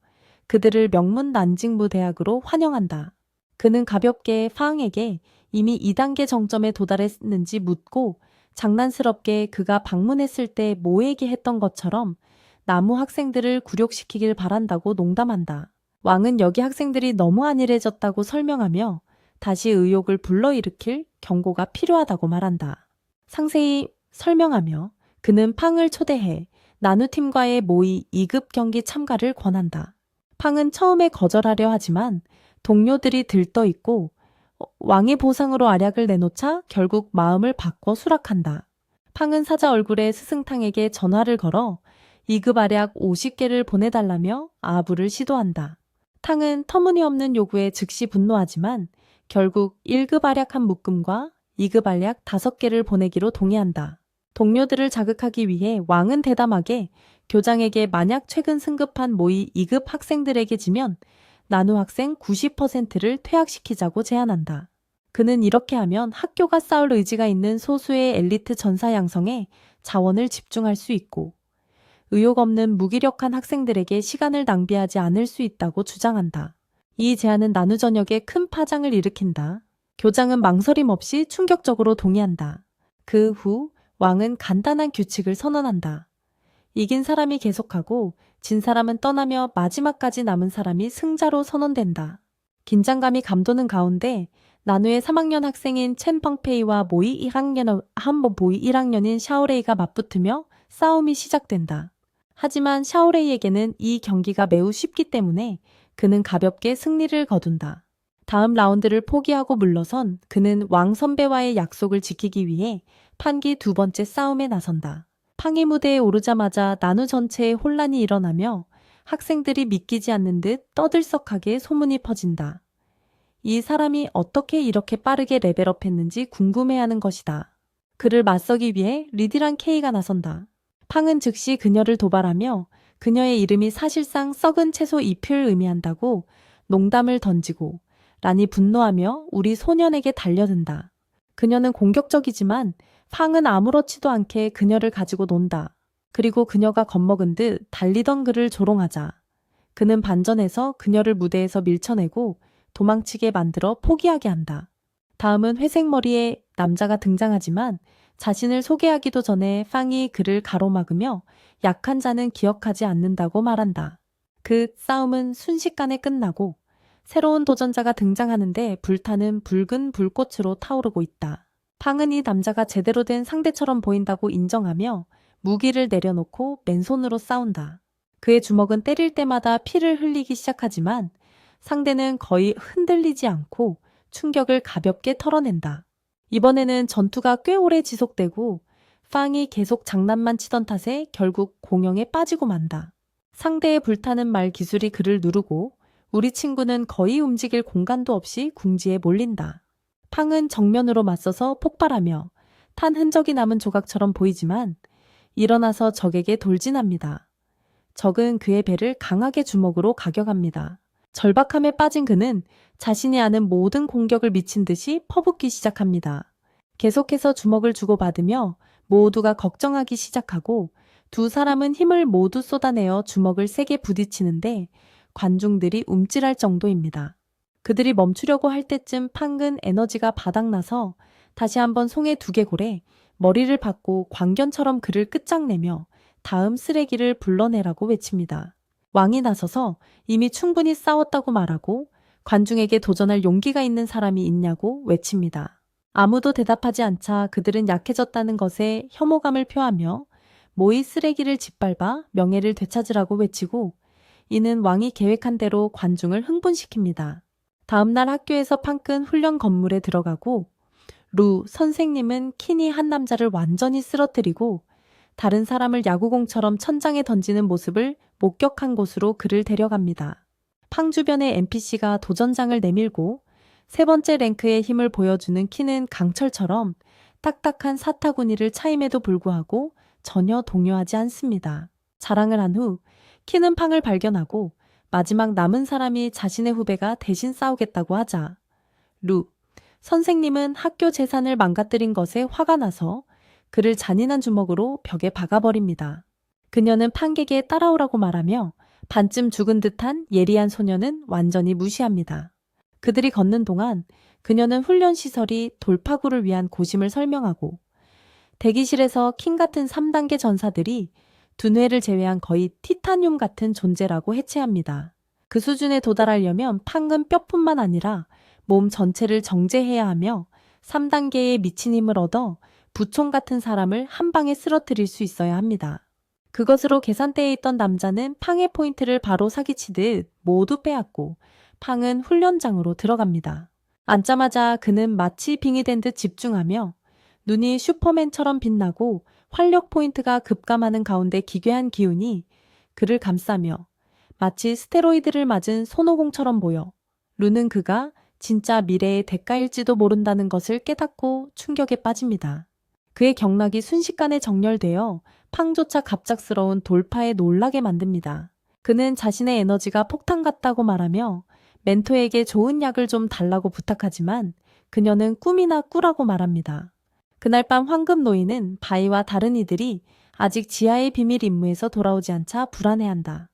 그들을 명문 난징무 대학으로 환영한다. 그는 가볍게 파항에게 이미 2단계 정점에 도달했는지 묻고 장난스럽게 그가 방문했을 때 모에게 했던 것처럼 나무 학생들을 굴욕시키길 바란다고 농담한다. 왕은 여기 학생들이 너무 안일해졌다고 설명하며 다시 의욕을 불러일으킬 경고가 필요하다고 말한다. 상세히 설명하며 그는 팡을 초대해 나누팀과의 모의 2급 경기 참가를 권한다. 팡은 처음에 거절하려 하지만 동료들이 들떠있고 왕의 보상으로 알약을 내놓자 결국 마음을 바꿔 수락한다. 팡은 사자 얼굴에 스승탕에게 전화를 걸어 2급 알약 50개를 보내달라며 아부를 시도한다. 탕은 터무니없는 요구에 즉시 분노하지만 결국 1급 알약 한 묶음과 2급 알약 5개를 보내기로 동의한다. 동료들을 자극하기 위해 왕은 대담하게 교장에게 만약 최근 승급한 모의 2급 학생들에게 지면 나누 학생 90%를 퇴학시키자고 제안한다. 그는 이렇게 하면 학교가 쌓을 의지가 있는 소수의 엘리트 전사 양성에 자원을 집중할 수 있고 의욕 없는 무기력한 학생들에게 시간을 낭비하지 않을 수 있다고 주장한다. 이 제안은 나누 전역에 큰 파장을 일으킨다. 교장은 망설임 없이 충격적으로 동의한다. 그 후 왕은 간단한 규칙을 선언한다. 이긴 사람이 계속하고 진 사람은 떠나며 마지막까지 남은 사람이 승자로 선언된다. 긴장감이 감도는 가운데 나누의 3학년 학생인 첸 펑페이와 모의 1학년인 샤오레이가 맞붙으며 싸움이 시작된다. 하지만 샤오레이에게는 이 경기가 매우 쉽기 때문에 그는 가볍게 승리를 거둔다. 다음 라운드를 포기하고 물러선 그는 왕 선배와의 약속을 지키기 위해 판기 2번째 싸움에 나선다. 팡이 무대에 오르자마자 나누 전체에 혼란이 일어나며 학생들이 믿기지 않는 듯 떠들썩하게 소문이 퍼진다. 이 사람이 어떻게 이렇게 빠르게 레벨업했는지 궁금해하는 것이다. 그를 맞서기 위해 리디란 케이가 나선다. 팡은 즉시 그녀를 도발하며 그녀의 이름이 사실상 썩은 채소 잎을 의미한다고 농담을 던지고 란이 분노하며 우리 소년에게 달려든다. 그녀는 공격적이지만 팡은 아무렇지도 않게 그녀를 가지고 논다. 그리고 그녀가 겁먹은 듯 달리던 그를 조롱하자 그는 반전해서 그녀를 무대에서 밀쳐내고 도망치게 만들어 포기하게 한다. 다음은 회색 머리의 남자가 등장하지만 자신을 소개하기도 전에 팡이 그를 가로막으며 약한 자는 기억하지 않는다고 말한다. 그 싸움은 순식간에 끝나고 새로운 도전자가 등장하는데 불타는 붉은 불꽃으로 타오르고 있다. 팡은 이 남자가 제대로 된 상대처럼 보인다고 인정하며 무기를 내려놓고 맨손으로 싸운다. 그의 주먹은 때릴 때마다 피를 흘리기 시작하지만 상대는 거의 흔들리지 않고 충격을 가볍게 털어낸다. 이번에는 전투가 꽤 오래 지속되고 팡이 계속 장난만 치던 탓에 결국 공영에 빠지고 만다. 상대의 불타는 말 기술이 그를 누르고 우리 친구는 거의 움직일 공간도 없이 궁지에 몰린다. 팡은 정면으로 맞서서 폭발하며 탄 흔적이 남은 조각처럼 보이지만 일어나서 적에게 돌진합니다. 적은 그의 배를 강하게 주먹으로 가격합니다. 절박함에 빠진 그는 자신이 아는 모든 공격을 미친 듯이 퍼붓기 시작합니다. 계속해서 주먹을 주고받으며 모두가 걱정하기 시작하고 두 사람은 힘을 모두 쏟아내어 주먹을 세게 부딪히는데 관중들이 움찔할 정도입니다. 그들이 멈추려고 할 때쯤 팡은 에너지가 바닥나서 다시 한번 송의 두개골에 머리를 박고 광견처럼 그를 끝장내며 다음 쓰레기를 불러내라고 외칩니다. 왕이 나서서 이미 충분히 싸웠다고 말하고 관중에게 도전할 용기가 있는 사람이 있냐고 외칩니다. 아무도 대답하지 않자 그들은 약해졌다는 것에 혐오감을 표하며 모이 쓰레기를 짓밟아 명예를 되찾으라고 외치고 이는 왕이 계획한 대로 관중을 흥분시킵니다. 다음날 학교에서 팡은 훈련 건물에 들어가고 루 선생님은 킨이 한 남자를 완전히 쓰러뜨리고 다른 사람을 야구공처럼 천장에 던지는 모습을 목격한 곳으로 그를 데려갑니다. 팡 주변의 NPC가 도전장을 내밀고 세 번째 랭크의 힘을 보여주는 킨은 강철처럼 딱딱한 사타구니를 차임에도 불구하고 전혀 동요하지 않습니다. 자랑을 한 후 킨은 팡을 발견하고 마지막 남은 사람이 자신의 후배가 대신 싸우겠다고 하자 루 선생님은 학교 재산을 망가뜨린 것에 화가 나서 그를 잔인한 주먹으로 벽에 박아버립니다. 그녀는 팡에게 따라오라고 말하며 반쯤 죽은 듯한 예리한 소녀는 완전히 무시합니다. 그들이 걷는 동안 그녀는 훈련시설이 돌파구를 위한 고심을 설명하고 대기실에서 킹 같은 3단계 전사들이 두뇌를 제외한 거의 티타늄 같은 존재라고 해체합니다. 그 수준에 도달하려면 팡은 뼈뿐만 아니라 몸 전체를 정제해야 하며 3단계의 미친 힘을 얻어 부총 같은 사람을 한 방에 쓰러뜨릴 수 있어야 합니다. 그것으로 계산대에 있던 남자는 팡의 포인트를 바로 사기치듯 모두 빼앗고 팡은 훈련장으로 들어갑니다. 앉자마자 그는 마치 빙의된 듯 집중하며 눈이 슈퍼맨처럼 빛나고 활력 포인트가 급감하는 가운데 기괴한 기운이 그를 감싸며 마치 스테로이드를 맞은 손오공처럼 보여 루는 그가 진짜 미래의 대가일지도 모른다는 것을 깨닫고 충격에 빠집니다. 그의 경락이 순식간에 정렬되어 팡조차 갑작스러운 돌파에 놀라게 만듭니다. 그는 자신의 에너지가 폭탄 같다고 말하며 멘토에게 좋은 약을 좀 달라고 부탁하지만 그녀는 꿈이나 꾸라고 말합니다. 그날 밤 황금 노인은 바이와 다른 이들이 아직 지하의 비밀 임무에서 돌아오지 않자 불안해한다.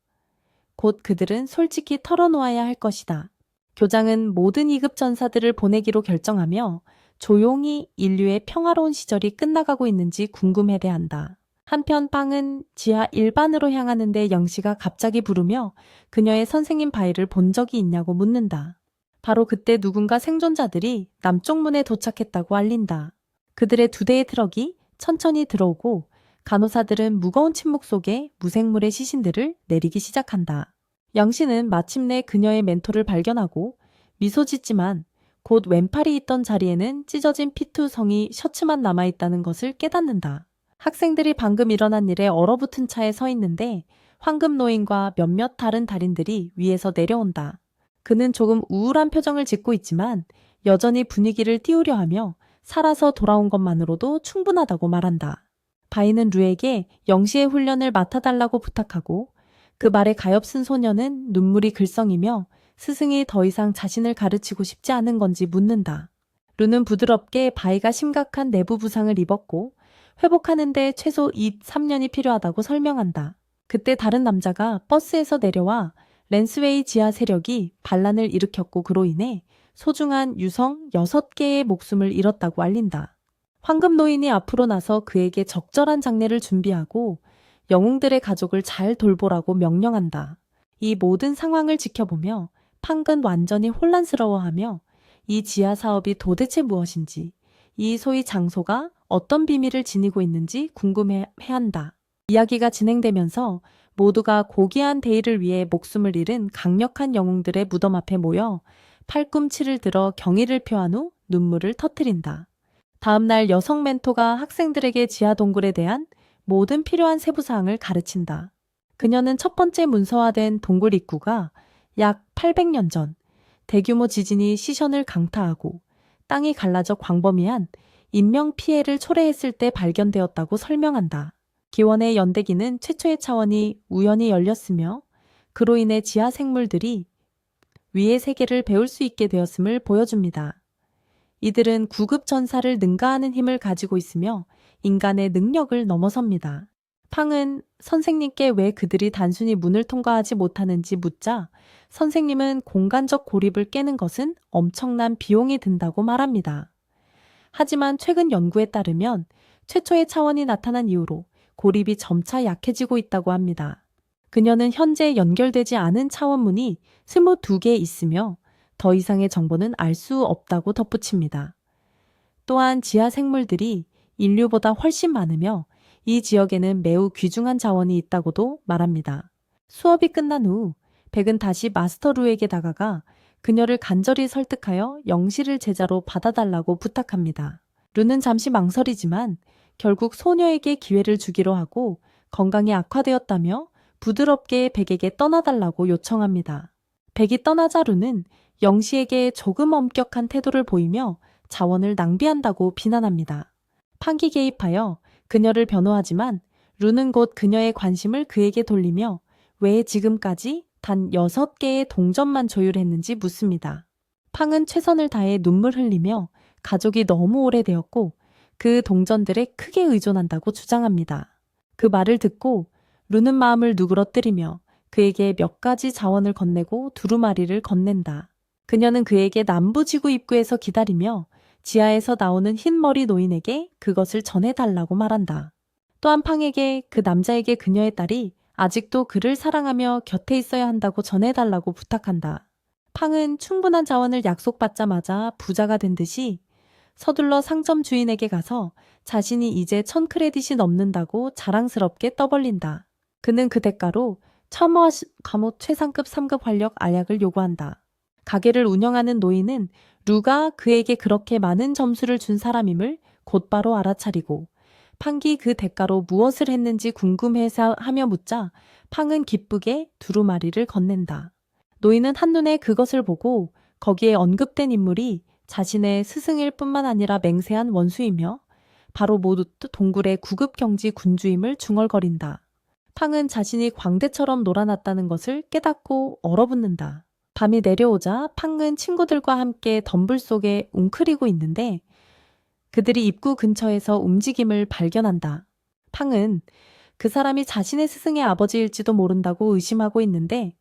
곧 그들은 솔직히 털어놓아야 할 것이다. 교장은 모든 2급 전사들을 보내기로 결정하며 조용히 인류의 평화로운 시절이 끝나가고 있는지 궁금해대한다. 한편 팡은 지하 1반으로 향하는데 영씨가 갑자기 부르며 그녀의 선생님 바이를 본 적이 있냐고 묻는다. 바로 그때 누군가 생존자들이 남쪽 문에 도착했다고 알린다. 그들의 2대의 트럭이 천천히 들어오고 간호사들은 무거운 침묵 속에 무생물의 시신들을 내리기 시작한다. 영씨는 마침내 그녀의 멘토를 발견하고 미소 짓지만 곧 왼팔이 있던 자리에는 찢어진 피투성이 셔츠만 남아있다는 것을 깨닫는다. 학생들이 방금 일어난 일에 얼어붙은 차에 서 있는데 황금 노인과 몇몇 다른 달인들이 위에서 내려온다. 그는 조금 우울한 표정을 짓고 있지만 여전히 분위기를 띄우려 하며 살아서 돌아온 것만으로도 충분하다고 말한다. 바이는 루에게 영시의 훈련을 맡아달라고 부탁하고 그 말에 가엾은 소녀는 눈물이 글썽이며 스승이 더 이상 자신을 가르치고 싶지 않은 건지 묻는다. 루는 부드럽게 바이가 심각한 내부 부상을 입었고 회복하는데 최소 3년이 필요하다고 설명한다. 그때 다른 남자가 버스에서 내려와 랜스웨이 지하 세력이 반란을 일으켰고 그로 인해 소중한 유성 6개의 목숨을 잃었다고 알린다. 황금 노인이 앞으로 나서 그에게 적절한 장례를 준비하고 영웅들의 가족을 잘 돌보라고 명령한다. 이 모든 상황을 지켜보며 팡은 완전히 혼란스러워하며 이 지하 사업이 도대체 무엇인지, 이 소위 장소가 어떤 비밀을 지니고 있는지 궁금해한다. 이야기가 진행되면서 모두가 고귀한 대의를 위해 목숨을 잃은 강력한 영웅들의 무덤 앞에 모여 팔꿈치를 들어 경의를 표한 후 눈물을 터뜨린다. 다음 날 여성 멘토가 학생들에게 지하 동굴에 대한 모든 필요한 세부사항을 가르친다. 그녀는 첫 번째 문서화된 동굴 입구가 약 800년 전 대규모 지진이 시션을 강타하고 땅이 갈라져 광범위한 인명 피해를 초래했을 때 발견되었다고 설명한다. 기원의 연대기는 최초의 차원이 우연히 열렸으며 그로 인해 지하 생물들이 위의 세계를 배울 수 있게 되었음을 보여줍니다. 이들은 구급 전사를 능가하는 힘을 가지고 있으며 인간의 능력을 넘어섭니다. 팡은 선생님께 왜 그들이 단순히 문을 통과하지 못하는지 묻자 선생님은 공간적 고립을 깨는 것은 엄청난 비용이 든다고 말합니다. 하지만 최근 연구에 따르면 최초의 차원이 나타난 이후로 고립이 점차 약해지고 있다고 합니다. 그녀는 현재 연결되지 않은 차원문이 22개 있으며 더 이상의 정보는 알 수 없다고 덧붙입니다. 또한 지하 생물들이 인류보다 훨씬 많으며 이 지역에는 매우 귀중한 자원이 있다고도 말합니다. 수업이 끝난 후 백은 다시 마스터 루에게 다가가 그녀를 간절히 설득하여 영실을 제자로 받아달라고 부탁합니다. 루는 잠시 망설이지만 결국 소녀에게 기회를 주기로 하고 건강이 악화되었다며 부드럽게 백에게 떠나달라고 요청합니다. 백이 떠나자 루는 영시에게 조금 엄격한 태도를 보이며 자원을 낭비한다고 비난합니다. 팡이 개입하여 그녀를 변호하지만 루는 곧 그녀의 관심을 그에게 돌리며 왜 지금까지 단 6개의 동전만 조율했는지 묻습니다. 팡은 최선을 다해 눈물 흘리며 가족이 너무 오래되었고 그 동전들에 크게 의존한다고 주장합니다. 그 말을 듣고 루는 마음을 누그러뜨리며 그에게 몇 가지 자원을 건네고 두루마리를 건넨다. 그녀는 그에게 남부지구 입구에서 기다리며 지하에서 나오는 흰머리 노인에게 그것을 전해달라고 말한다. 또한 팡에게 그 남자에게 그녀의 딸이 아직도 그를 사랑하며 곁에 있어야 한다고 전해달라고 부탁한다. 팡은 충분한 자원을 약속받자마자 부자가 된 듯이 서둘러 상점 주인에게 가서 자신이 이제 1000크레딧이 넘는다고 자랑스럽게 떠벌린다. 그는 그 대가로 첨화 감옥 최상급 3급 활력 알약을 요구한다. 가게를 운영하는 노인은 루가 그에게 그렇게 많은 점수를 준 사람임을 곧바로 알아차리고 팡이 그 대가로 무엇을 했는지 궁금해서 하며 묻자 팡은 기쁘게 두루마리를 건넨다. 노인은 한눈에 그것을 보고 거기에 언급된 인물이 자신의 스승일 뿐만 아니라 맹세한 원수이며 바로 모두 동굴의 구급 경지 군주임을 중얼거린다. 팡은 자신이 광대처럼 놀아났다는 것을 깨닫고 얼어붙는다. 밤이 내려오자 팡은 친구들과 함께 덤불 속에 웅크리고 있는데 그들이 입구 근처에서 움직임을 발견한다. 팡은 그 사람이 자신의 스승의 아버지일지도 모른다고 의심하고 있는데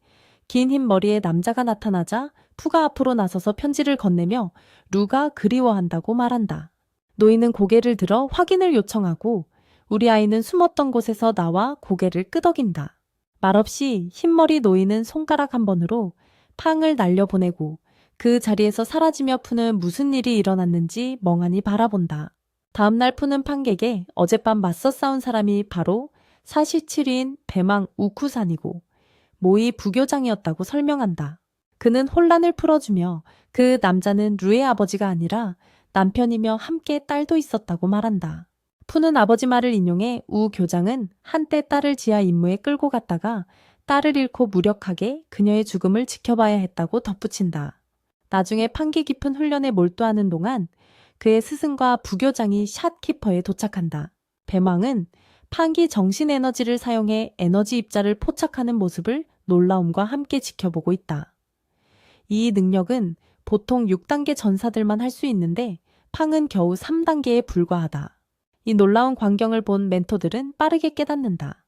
긴 흰 머리에 남자가 나타나자 푸가 앞으로 나서서 편지를 건네며 루가 그리워한다고 말한다. 노인은 고개를 들어 확인을 요청하고 우리 아이는 숨었던 곳에서 나와 고개를 끄덕인다. 말없이 흰머리 노인은 손가락 한 번으로 팡을 날려보내고 그 자리에서 사라지며 푸는 무슨 일이 일어났는지 멍하니 바라본다. 다음날 푸는 팡에게 어젯밤 맞서 싸운 사람이 바로 사시칠인 배망 우쿠산이고 모의 부교장이었다고 설명한다. 그는 혼란을 풀어주며 그 남자는 루의 아버지가 아니라 남편이며 함께 딸도 있었다고 말한다. 푸는 아버지 말을 인용해 우 교장은 한때 딸을 지하 임무에 끌고 갔다가 딸을 잃고 무력하게 그녀의 죽음을 지켜봐야 했다고 덧붙인다. 나중에 판기 깊은 훈련에 몰두하는 동안 그의 스승과 부교장이 샷키퍼에 도착한다. 배망은 판기 정신 에너지를 사용해 에너지 입자를 포착하는 모습을 놀라움과 함께 지켜보고 있다. 이 능력은 보통 6단계 전사들만 할 수 있는데 팡은 겨우 3단계에 불과하다. 이 놀라운 광경을 본 멘토들은 빠르게 깨닫는다.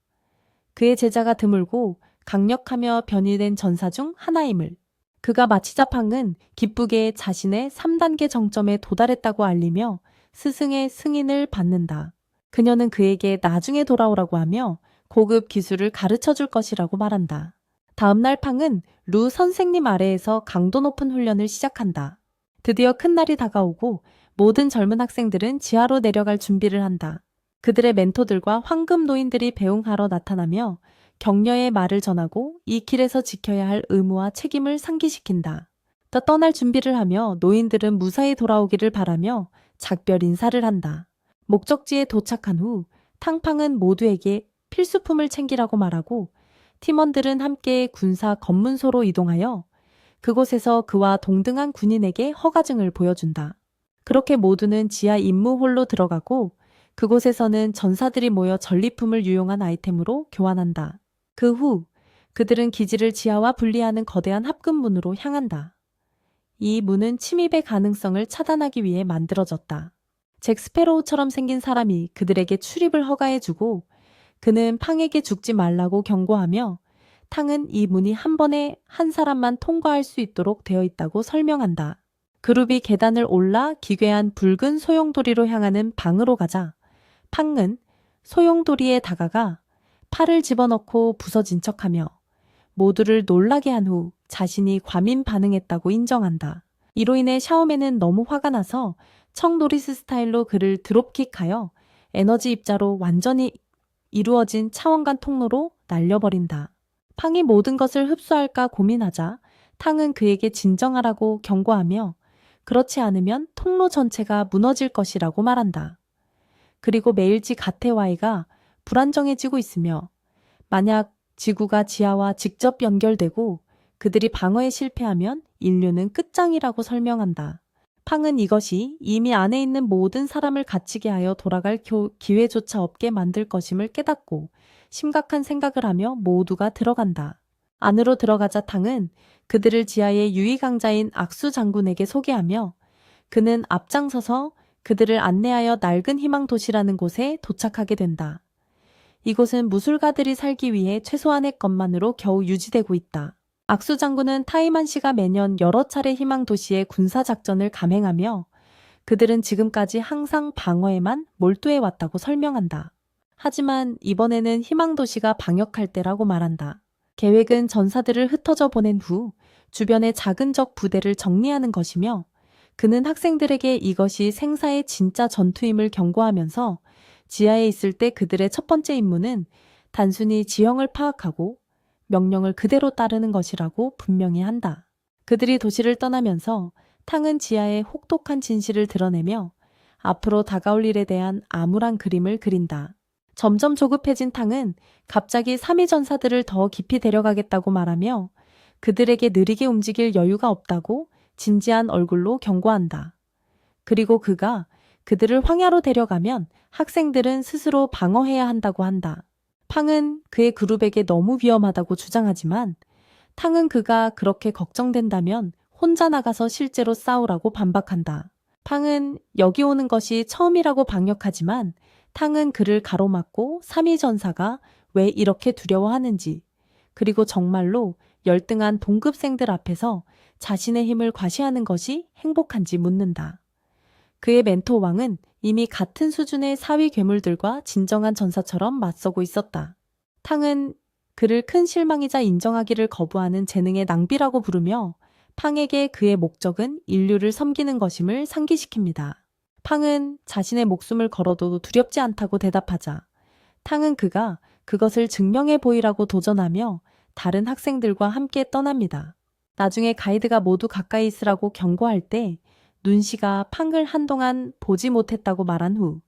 그의 제자가 드물고 강력하며 변이된 전사 중 하나임을. 그가 마치자 팡은 기쁘게 자신의 3단계 정점에 도달했다고 알리며 스승의 승인을 받는다. 그녀는 그에게 나중에 돌아오라고 하며 고급 기술을 가르쳐 줄 것이라고 말한다. 다음날 팡은 루 선생님 아래에서 강도 높은 훈련을 시작한다. 드디어 큰 날이 다가오고 모든 젊은 학생들은 지하로 내려갈 준비를 한다. 그들의 멘토들과 황금 노인들이 배웅하러 나타나며 격려의 말을 전하고 이 길에서 지켜야 할 의무와 책임을 상기시킨다. 또 떠날 준비를 하며 노인들은 무사히 돌아오기를 바라며 작별 인사를 한다. 목적지에 도착한 후 탕팡은 모두에게 필수품을 챙기라고 말하고 팀원들은 함께 군사 검문소로 이동하여 그곳에서 그와 동등한 군인에게 허가증을 보여준다. 그렇게 모두는 지하 임무홀로 들어가고 그곳에서는 전사들이 모여 전리품을 유용한 아이템으로 교환한다. 그 후 그들은 기지를 지하와 분리하는 거대한 합금문으로 향한다. 이 문은 침입의 가능성을 차단하기 위해 만들어졌다. 잭 스페로우처럼 생긴 사람이 그들에게 출입을 허가해주고 그는 팡에게 죽지 말라고 경고하며 탕은 이 문이 한 번에 한 사람만 통과할 수 있도록 되어 있다고 설명한다. 그룹이 계단을 올라 기괴한 붉은 소용돌이로 향하는 방으로 가자 팡은 소용돌이에 다가가 팔을 집어넣고 부서진 척하며 모두를 놀라게 한 후 자신이 과민 반응했다고 인정한다. 이로 인해 샤오맨은 너무 화가 나서 청 노리스 스타일로 그를 드롭킥하여 에너지 입자로 완전히 이루어진 차원간 통로로 날려버린다. 팡이 모든 것을 흡수할까 고민하자 탕은 그에게 진정하라고 경고하며 그렇지 않으면 통로 전체가 무너질 것이라고 말한다. 그리고 메일지 가테와이가 불안정해지고 있으며 만약 지구가 지하와 직접 연결되고 그들이 방어에 실패하면 인류는 끝장이라고 설명한다. 팡은 이것이 이미 안에 있는 모든 사람을 갇히게 하여 돌아갈 기회조차 없게 만들 것임을 깨닫고 심각한 생각을 하며 모두가 들어간다. 안으로 들어가자 탕은 그들을 지하의 유의강자인 악수 장군에게 소개하며 그는 앞장서서 그들을 안내하여 낡은 희망 도시라는 곳에 도착하게 된다. 이곳은 무술가들이 살기 위해 최소한의 것만으로 겨우 유지되고 있다. 악수 장군은 타이만 씨가 매년 여러 차례 희망 도시의 군사 작전을 감행하며 그들은 지금까지 항상 방어에만 몰두해 왔다고 설명한다. 하지만 이번에는 희망 도시가 방역할 때라고 말한다. 계획은 전사들을 흩어져 보낸 후 주변의 작은 적 부대를 정리하는 것이며 그는 학생들에게 이것이 생사의 진짜 전투임을 경고하면서 지하에 있을 때 그들의 첫 번째 임무는 단순히 지형을 파악하고 명령을 그대로 따르는 것이라고 분명히 한다. 그들이 도시를 떠나면서 탕은 지하의 혹독한 진실을 드러내며 앞으로 다가올 일에 대한 암울한 그림을 그린다. 점점 조급해진 탕은 갑자기 3위 전사들을 더 깊이 데려가겠다고 말하며 그들에게 느리게 움직일 여유가 없다고 진지한 얼굴로 경고한다. 그리고 그가 그들을 황야로 데려가면 학생들은 스스로 방어해야 한다고 한다. 팡은 그의 그룹에게 너무 위험하다고 주장하지만 탕은 그가 그렇게 걱정된다면 혼자 나가서 실제로 싸우라고 반박한다. 팡은 여기 오는 것이 처음이라고 방역하지만 탕은 그를 가로막고 3위 전사가 왜 이렇게 두려워하는지 그리고 정말로 열등한 동급생들 앞에서 자신의 힘을 과시하는 것이 행복한지 묻는다. 그의 멘토 왕은 이미 같은 수준의 사위 괴물들과 진정한 전사처럼 맞서고 있었다. 탕은 그를 큰 실망이자 인정하기를 거부하는 재능의 낭비라고 부르며 팡에게 그의 목적은 인류를 섬기는 것임을 상기시킵니다. 팡은 자신의 목숨을 걸어도 두렵지 않다고 대답하자 탕은 그가 그것을 증명해 보이라고 도전하며 다른 학생들과 함께 떠납니다. 나중에 가이드가 모두 가까이 있으라고 경고할 때 눈씨가 팡을 한동안 보지 못했다고 말한 후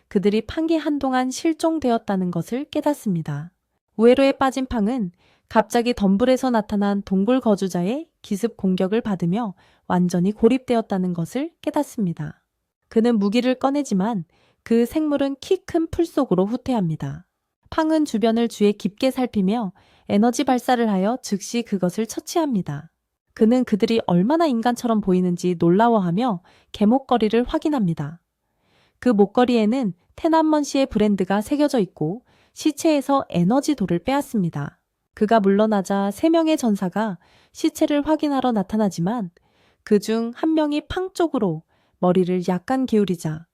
그들이 팡이 한동안 실종되었다는 것을 깨닫습니다. 우회로에 빠진 팡은 갑자기 덤불에서 나타난 동굴 거주자의 기습 공격을 받으며 완전히 고립되었다는 것을 깨닫습니다. 그는 무기를 꺼내지만 그 생물은 키 큰 풀 속으로 후퇴합니다. 팡은 주변을 주의 깊게 살피며 에너지 발사를 하여 즉시 그것을 처치합니다. 그는 그들이 얼마나 인간처럼 보이는지 놀라워하며 개목걸이를 확인합니다. 그 목걸이에는 테난먼 씨의 브랜드가 새겨져 있고 시체에서 에너지 돌을 빼앗습니다. 그가 물러나자 3명의 전사가 시체를 확인하러 나타나지만 그중 한 명이 팡 쪽으로 머리를 약간 기울이자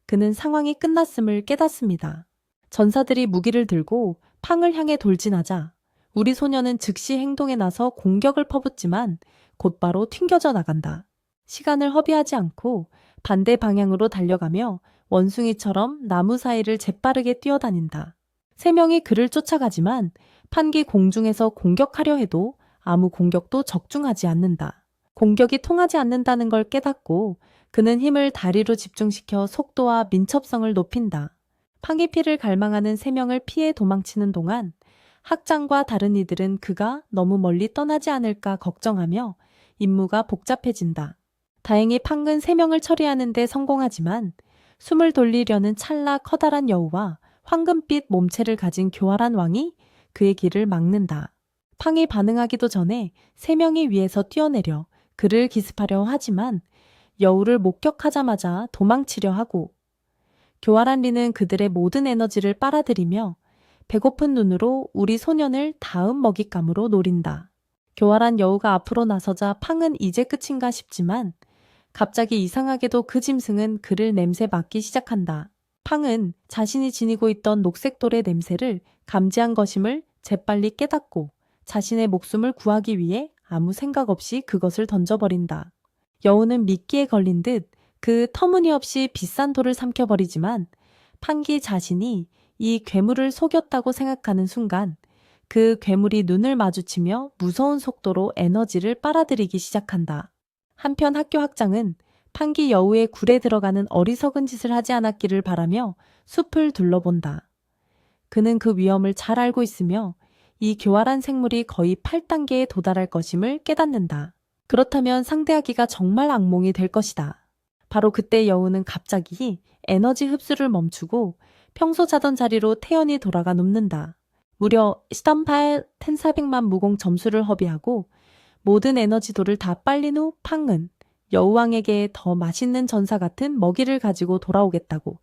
그는 상황이 끝났음을 깨닫습니다. 전사들이 무기를 들고 팡을 향해 돌진하자 우리 소녀는 즉시 행동에 나서 공격을 퍼붓지만 곧바로 튕겨져 나간다. 시간을 허비하지 않고 반대 방향으로 달려가며 원숭이처럼 나무 사이를 재빠르게 뛰어다닌다. 3명이 그를 쫓아가지만 판기 공중에서 공격하려 해도 아무 공격도 적중하지 않는다. 공격이 통하지 않는다는 걸 깨닫고 그는 힘을 다리로 집중시켜 속도와 민첩성을 높인다. 판기피를 갈망하는 3명을 피해 도망치는 동안 학장과 다른 이들은 그가 너무 멀리 떠나지 않을까 걱정하며 임무가 복잡해진다. 다행히 팡은 3명을 처리하는 데 성공하지만 숨을 돌리려는 찰나 커다란 여우와 황금빛 몸체를 가진 교활한 왕이 그의 길을 막는다. 팡이 반응하기도 전에 3명이 위에서 뛰어내려 그를 기습하려 하지만 여우를 목격하자마자 도망치려 하고 교활한 리는 그들의 모든 에너지를 빨아들이며 배고픈 눈으로 우리 소년을 다음 먹잇감으로 노린다. 교활한 여우가 앞으로 나서자 팡은 이제 끝인가 싶지만 갑자기 이상하게도 그 짐승은 그를 냄새 맡기 시작한다. 팡은 자신이 지니고 있던 녹색 돌의 냄새를 감지한 것임을 재빨리 깨닫고 자신의 목숨을 구하기 위해 아무 생각 없이 그것을 던져버린다. 여우는 미끼에 걸린 듯 그 터무니없이 비싼 돌을 삼켜버리지만 팡기 자신이 이 괴물을 속였다고 생각하는 순간 그 괴물이 눈을 마주치며 무서운 속도로 에너지를 빨아들이기 시작한다. 한편 학교 학장은 팡기 여우의 굴에 들어가는 어리석은 짓을 하지 않았기를 바라며 숲을 둘러본다. 그는 그 위험을 잘 알고 있으며 이 교활한 생물이 거의 8단계에 도달할 것임을 깨닫는다. 그렇다면 상대하기가 정말 악몽이 될 것이다. 바로 그때 여우는 갑자기 에너지 흡수를 멈추고 평소 자던 자리로 태연히 돌아가 눕는다. 무려 1,400만 무공 점수를 허비하고 모든 에너지도를 다 빨린 후 팡은 여우왕에게 더 맛있는 전사 같은 먹이를 가지고 돌아오겠다고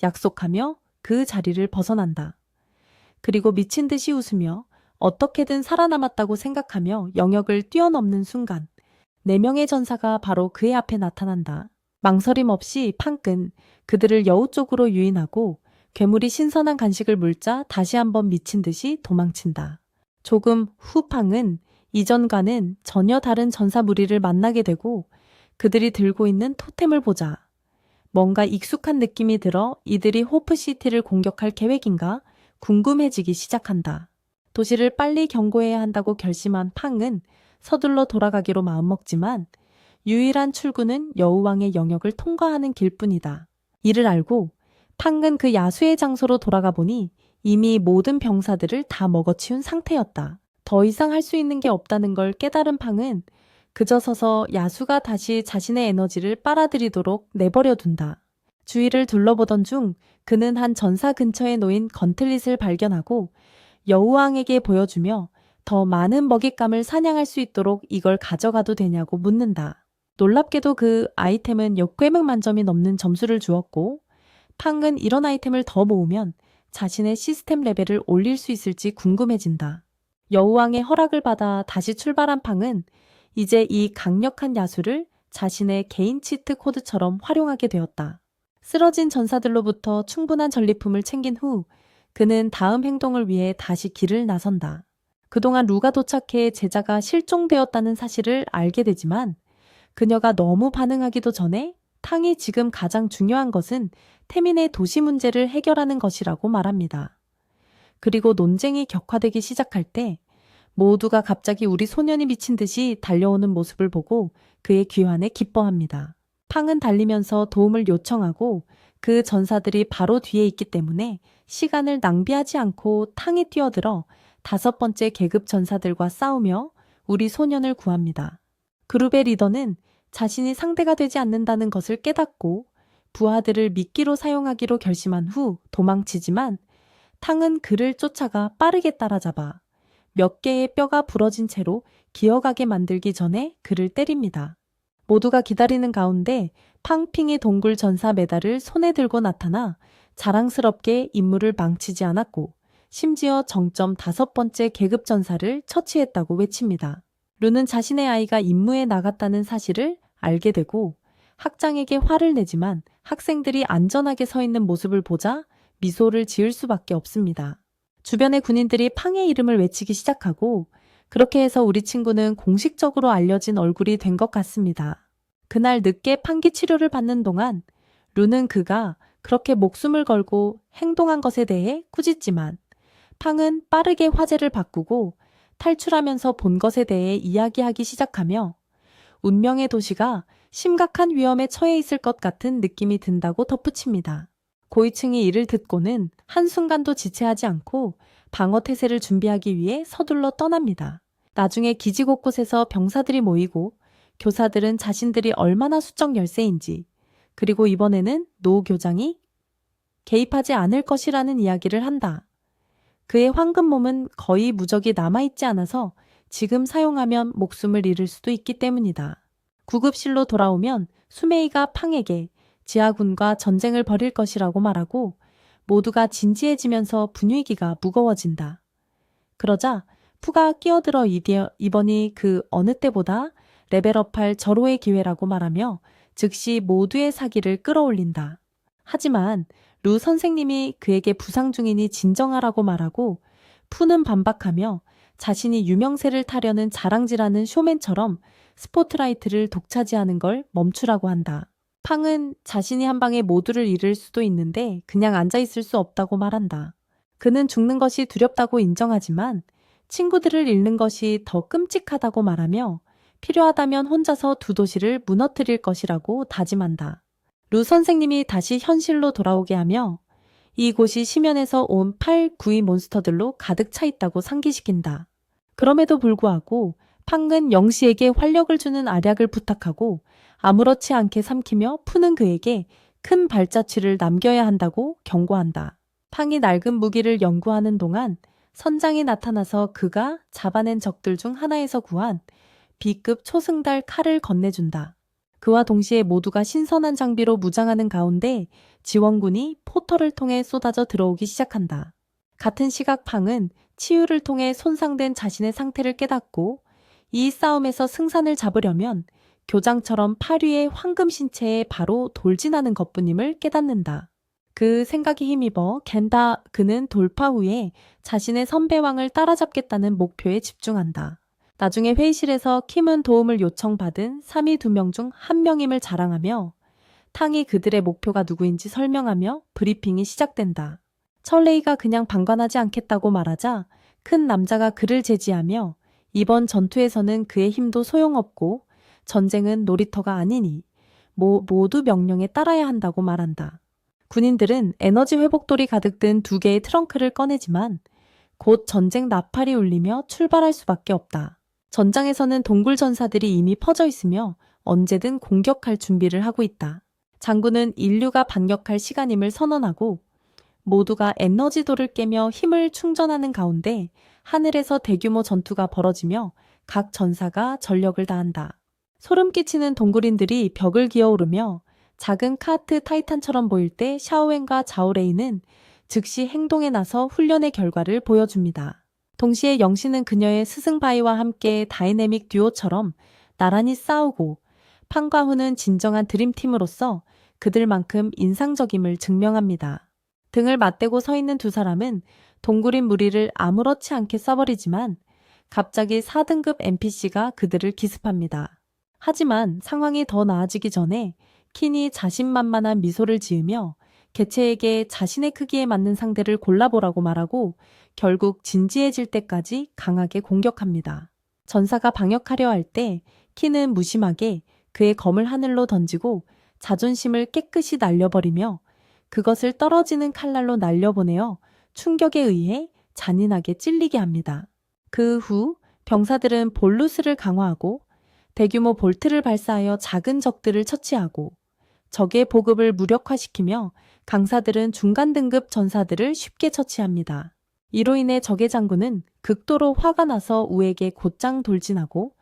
약속하며 그 자리를 벗어난다. 그리고 미친 듯이 웃으며 어떻게든 살아남았다고 생각하며 영역을 뛰어넘는 순간 4명의 전사가 바로 그의 앞에 나타난다. 망설임 없이 팡은 그들을 여우 쪽으로 유인하고 괴물이 신선한 간식을 물자 다시 한번 미친 듯이 도망친다. 조금 후 팡은 이전과는 전혀 다른 전사 무리를 만나게 되고 그들이 들고 있는 토템을 보자 뭔가 익숙한 느낌이 들어 이들이 호프시티를 공격할 계획인가 궁금해지기 시작한다. 도시를 빨리 경고해야 한다고 결심한 팡은 서둘러 돌아가기로 마음먹지만 유일한 출구는 여우왕의 영역을 통과하는 길뿐이다. 이를 알고 팡은 그 야수의 장소로 돌아가 보니 이미 모든 병사들을 다 먹어치운 상태였다. 더 이상 할 수 있는 게 없다는 걸 깨달은 팡은 그저 서서 야수가 다시 자신의 에너지를 빨아들이도록 내버려 둔다. 주위를 둘러보던 중 그는 한 전사 근처에 놓인 건틀릿을 발견하고 여우왕에게 보여주며 더 많은 먹잇감을 사냥할 수 있도록 이걸 가져가도 되냐고 묻는다. 놀랍게도 그 아이템은 역괴물 만점이 넘는 점수를 주었고 팡은 이런 아이템을 더 모으면 자신의 시스템 레벨을 올릴 수 있을지 궁금해진다. 여우왕의 허락을 받아 다시 출발한 팡은 이제 이 강력한 야수를 자신의 개인 치트 코드처럼 활용하게 되었다. 쓰러진 전사들로부터 충분한 전리품을 챙긴 후 그는 다음 행동을 위해 다시 길을 나선다. 그동안 루가 도착해 제자가 실종되었다는 사실을 알게 되지만 그녀가 너무 반응하기도 전에 탕이 지금 가장 중요한 것은 태민의 도시 문제를 해결하는 것이라고 말합니다. 그리고 논쟁이 격화되기 시작할 때 모두가 갑자기 우리 소년이 미친 듯이 달려오는 모습을 보고 그의 귀환에 기뻐합니다. 팡은 달리면서 도움을 요청하고 그 전사들이 바로 뒤에 있기 때문에 시간을 낭비하지 않고 탕이 뛰어들어 5번째 계급 전사들과 싸우며 우리 소년을 구합니다. 그룹의 리더는 자신이 상대가 되지 않는다는 것을 깨닫고 부하들을 미끼로 사용하기로 결심한 후 도망치지만 탕은 그를 쫓아가 빠르게 따라잡아 몇 개의 뼈가 부러진 채로 기어가게 만들기 전에 그를 때립니다. 모두가 기다리는 가운데 팡핑이 동굴 전사 메달을 손에 들고 나타나 자랑스럽게 임무를 망치지 않았고 심지어 정점 5번째 계급 전사를 처치했다고 외칩니다. 루는 자신의 아이가 임무에 나갔다는 사실을 알게 되고 학장에게 화를 내지만 학생들이 안전하게 서 있는 모습을 보자 미소를 지을 수밖에 없습니다. 주변의 군인들이 팡의 이름을 외치기 시작하고 그렇게 해서 우리 친구는 공식적으로 알려진 얼굴이 된 것 같습니다. 그날 늦게 판기 치료를 받는 동안 루는 그가 그렇게 목숨을 걸고 행동한 것에 대해 꾸짖지만 팡은 빠르게 화제를 바꾸고 탈출하면서 본 것에 대해 이야기하기 시작하며 운명의 도시가 심각한 위험에 처해 있을 것 같은 느낌이 든다고 덧붙입니다. 고위층이 이를 듣고는 한순간도 지체하지 않고 방어 태세를 준비하기 위해 서둘러 떠납니다. 나중에 기지 곳곳에서 병사들이 모이고 교사들은 자신들이 얼마나 수적 열세인지 그리고 이번에는 노 교장이 개입하지 않을 것이라는 이야기를 한다. 그의 황금 몸은 거의 무적이 남아있지 않아서 지금 사용하면 목숨을 잃을 수도 있기 때문이다. 구급실로 돌아오면 수메이가 팡에게 지하군과 전쟁을 벌일 것이라고 말하고 모두가 진지해지면서 분위기가 무거워진다. 그러자 푸가 끼어들어 이번이 그 어느 때보다 레벨업할 절호의 기회라고 말하며 즉시 모두의 사기를 끌어올린다. 하지만 루 선생님이 그에게 부상 중이니 진정하라고 말하고 푸는 반박하며 자신이 유명세를 타려는 자랑질하는 쇼맨처럼 스포트라이트를 독차지하는 걸 멈추라고 한다. 팡은 자신이 한 방에 모두를 잃을 수도 있는데 그냥 앉아있을 수 없다고 말한다. 그는 죽는 것이 두렵다고 인정하지만 친구들을 잃는 것이 더 끔찍하다고 말하며 필요하다면 혼자서 두 도시를 무너뜨릴 것이라고 다짐한다. 루 선생님이 다시 현실로 돌아오게 하며 이곳이 심연에서 온 8, 9위 몬스터들로 가득 차 있다고 상기시킨다. 그럼에도 불구하고 팡은 영시에게 활력을 주는 알약을 부탁하고 아무렇지 않게 삼키며 푸는 그에게 큰 발자취를 남겨야 한다고 경고한다. 팡이 낡은 무기를 연구하는 동안 선장이 나타나서 그가 잡아낸 적들 중 하나에서 구한 B급 초승달 칼을 건네준다. 그와 동시에 모두가 신선한 장비로 무장하는 가운데 지원군이 포털을 통해 쏟아져 들어오기 시작한다. 같은 시각 팡은 치유를 통해 손상된 자신의 상태를 깨닫고 이 싸움에서 승산을 잡으려면 교장처럼 8위의 황금 신체에 바로 돌진하는 것뿐임을 깨닫는다. 그 생각에 힘입어 그는 돌파 후에 자신의 선배왕을 따라잡겠다는 목표에 집중한다. 나중에 회의실에서 킴은 도움을 요청받은 3위 2명 중 1명임을 자랑하며 탕이 그들의 목표가 누구인지 설명하며 브리핑이 시작된다. 철레이가 그냥 방관하지 않겠다고 말하자 큰 남자가 그를 제지하며 이번 전투에서는 그의 힘도 소용없고 전쟁은 놀이터가 아니니 모두 명령에 따라야 한다고 말한다. 군인들은 에너지 회복돌이 가득 든 2개의 트렁크를 꺼내지만 곧 전쟁 나팔이 울리며 출발할 수밖에 없다. 전장에서는 동굴 전사들이 이미 퍼져 있으며 언제든 공격할 준비를 하고 있다. 장군은 인류가 반격할 시간임을 선언하고 모두가 에너지돌을 깨며 힘을 충전하는 가운데 하늘에서 대규모 전투가 벌어지며 각 전사가 전력을 다한다. 소름 끼치는 동굴인들이 벽을 기어오르며 작은 카트 타이탄처럼 보일 때 샤오웬과 자오레이는 즉시 행동에 나서 훈련의 결과를 보여줍니다. 동시에 영신은 그녀의 스승바이와 함께 다이내믹 듀오처럼 나란히 싸우고 팡과 후는 진정한 드림팀으로서 그들만큼 인상적임을 증명합니다. 등을 맞대고 서 있는 두 사람은 동굴인 무리를 아무렇지 않게 쏴버리지만 갑자기 4등급 NPC가 그들을 기습합니다. 하지만 상황이 더 나아지기 전에 킨이 자신만만한 미소를 지으며 개체에게 자신의 크기에 맞는 상대를 골라보라고 말하고 결국 진지해질 때까지 강하게 공격합니다. 전사가 방역하려 할 때 킨은 무심하게 그의 검을 하늘로 던지고 자존심을 깨끗이 날려버리며 그것을 떨어지는 칼날로 날려보내어 충격에 의해 잔인하게 찔리게 합니다. 그 후 병사들은 볼루스를 강화하고 대규모 볼트를 발사하여 작은 적들을 처치하고 적의 보급을 무력화시키며 강사들은 중간 등급 전사들을 쉽게 처치합니다. 이로 인해 적의 장군은 극도로 화가 나서 우에게 곧장 돌진하고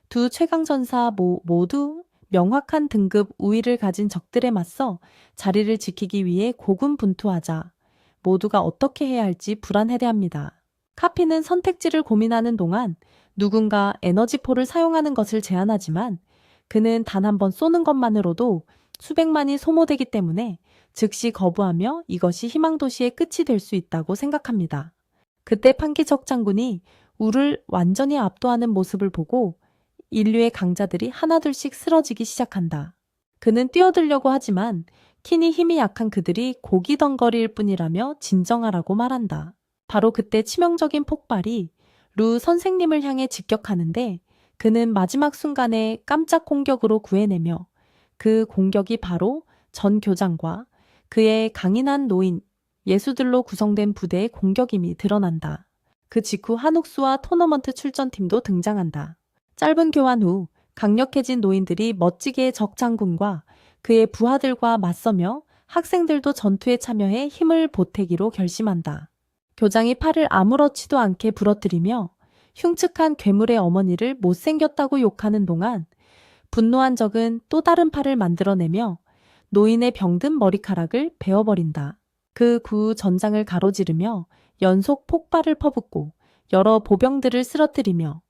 두 최강 전사 모두 명확한 등급 우위를 가진 적들에 맞서 자리를 지키기 위해 고군분투하자 모두가 어떻게 해야 할지 불안해대합니다. 카피는 선택지를 고민하는 동안 누군가 에너지포를 사용하는 것을 제안하지만 그는 단 한 번 쏘는 것만으로도 수백만이 소모되기 때문에 즉시 거부하며 이것이 희망도시의 끝이 될 수 있다고 생각합니다. 그때 판기적 장군이 우를 완전히 압도하는 모습을 보고 인류의 강자들이 하나둘씩 쓰러지기 시작한다. 그는 뛰어들려고 하지만 킨이 힘이 약한 그들이 고기덩거리일 뿐이라며 진정하라고 말한다. 바로 그때 치명적인 폭발이 루 선생님을 향해 직격하는데 그는 마지막 순간에 깜짝 공격으로 구해내며 그 공격이 바로 전 교장과 그의 강인한 노인, 예수들로 구성된 부대의 공격임이 드러난다. 그 직후 한옥수와 토너먼트 출전팀도 등장한다. 짧은 교환 후 강력해진 노인들이 멋지게 적 장군과 그의 부하들과 맞서며 학생들도 전투에 참여해 힘을 보태기로 결심한다. 교장이 팔을 아무렇지도 않게 부러뜨리며 흉측한 괴물의 어머니를 못생겼다고 욕하는 동안 분노한 적은 또 다른 팔을 만들어내며 노인의 병든 머리카락을 베어버린다. 그 구 전장을 가로지르며 연속 폭발을 퍼붓고 여러 보병들을 쓰러뜨리며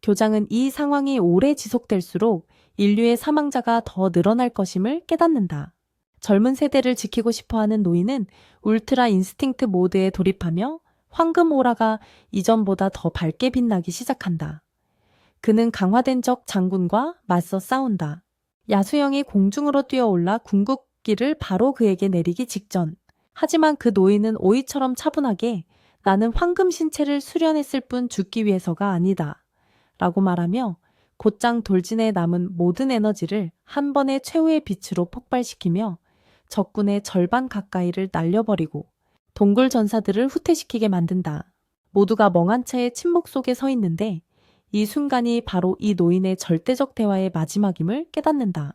교장은 이 상황이 오래 지속될수록 인류의 사망자가 더 늘어날 것임을 깨닫는다. 젊은 세대를 지키고 싶어하는 노인은 울트라 인스팅트 모드에 돌입하며 황금 오라가 이전보다 더 밝게 빛나기 시작한다. 그는 강화된 적 장군과 맞서 싸운다. 야수형이 공중으로 뛰어올라 궁극기를 바로 그에게 내리기 직전. 하지만 그 노인은 오이처럼 차분하게 나는 황금 신체를 수련했을 뿐 죽기 위해서가 아니다. 라고 말하며 곧장 돌진에 남은 모든 에너지를 한 번의 최후의 빛으로 폭발시키며 적군의 절반 가까이를 날려버리고 동굴 전사들을 후퇴시키게 만든다. 모두가 멍한 채 침묵 속에 서 있는데 이 순간이 바로 이 노인의 절대적 대화의 마지막임을 깨닫는다.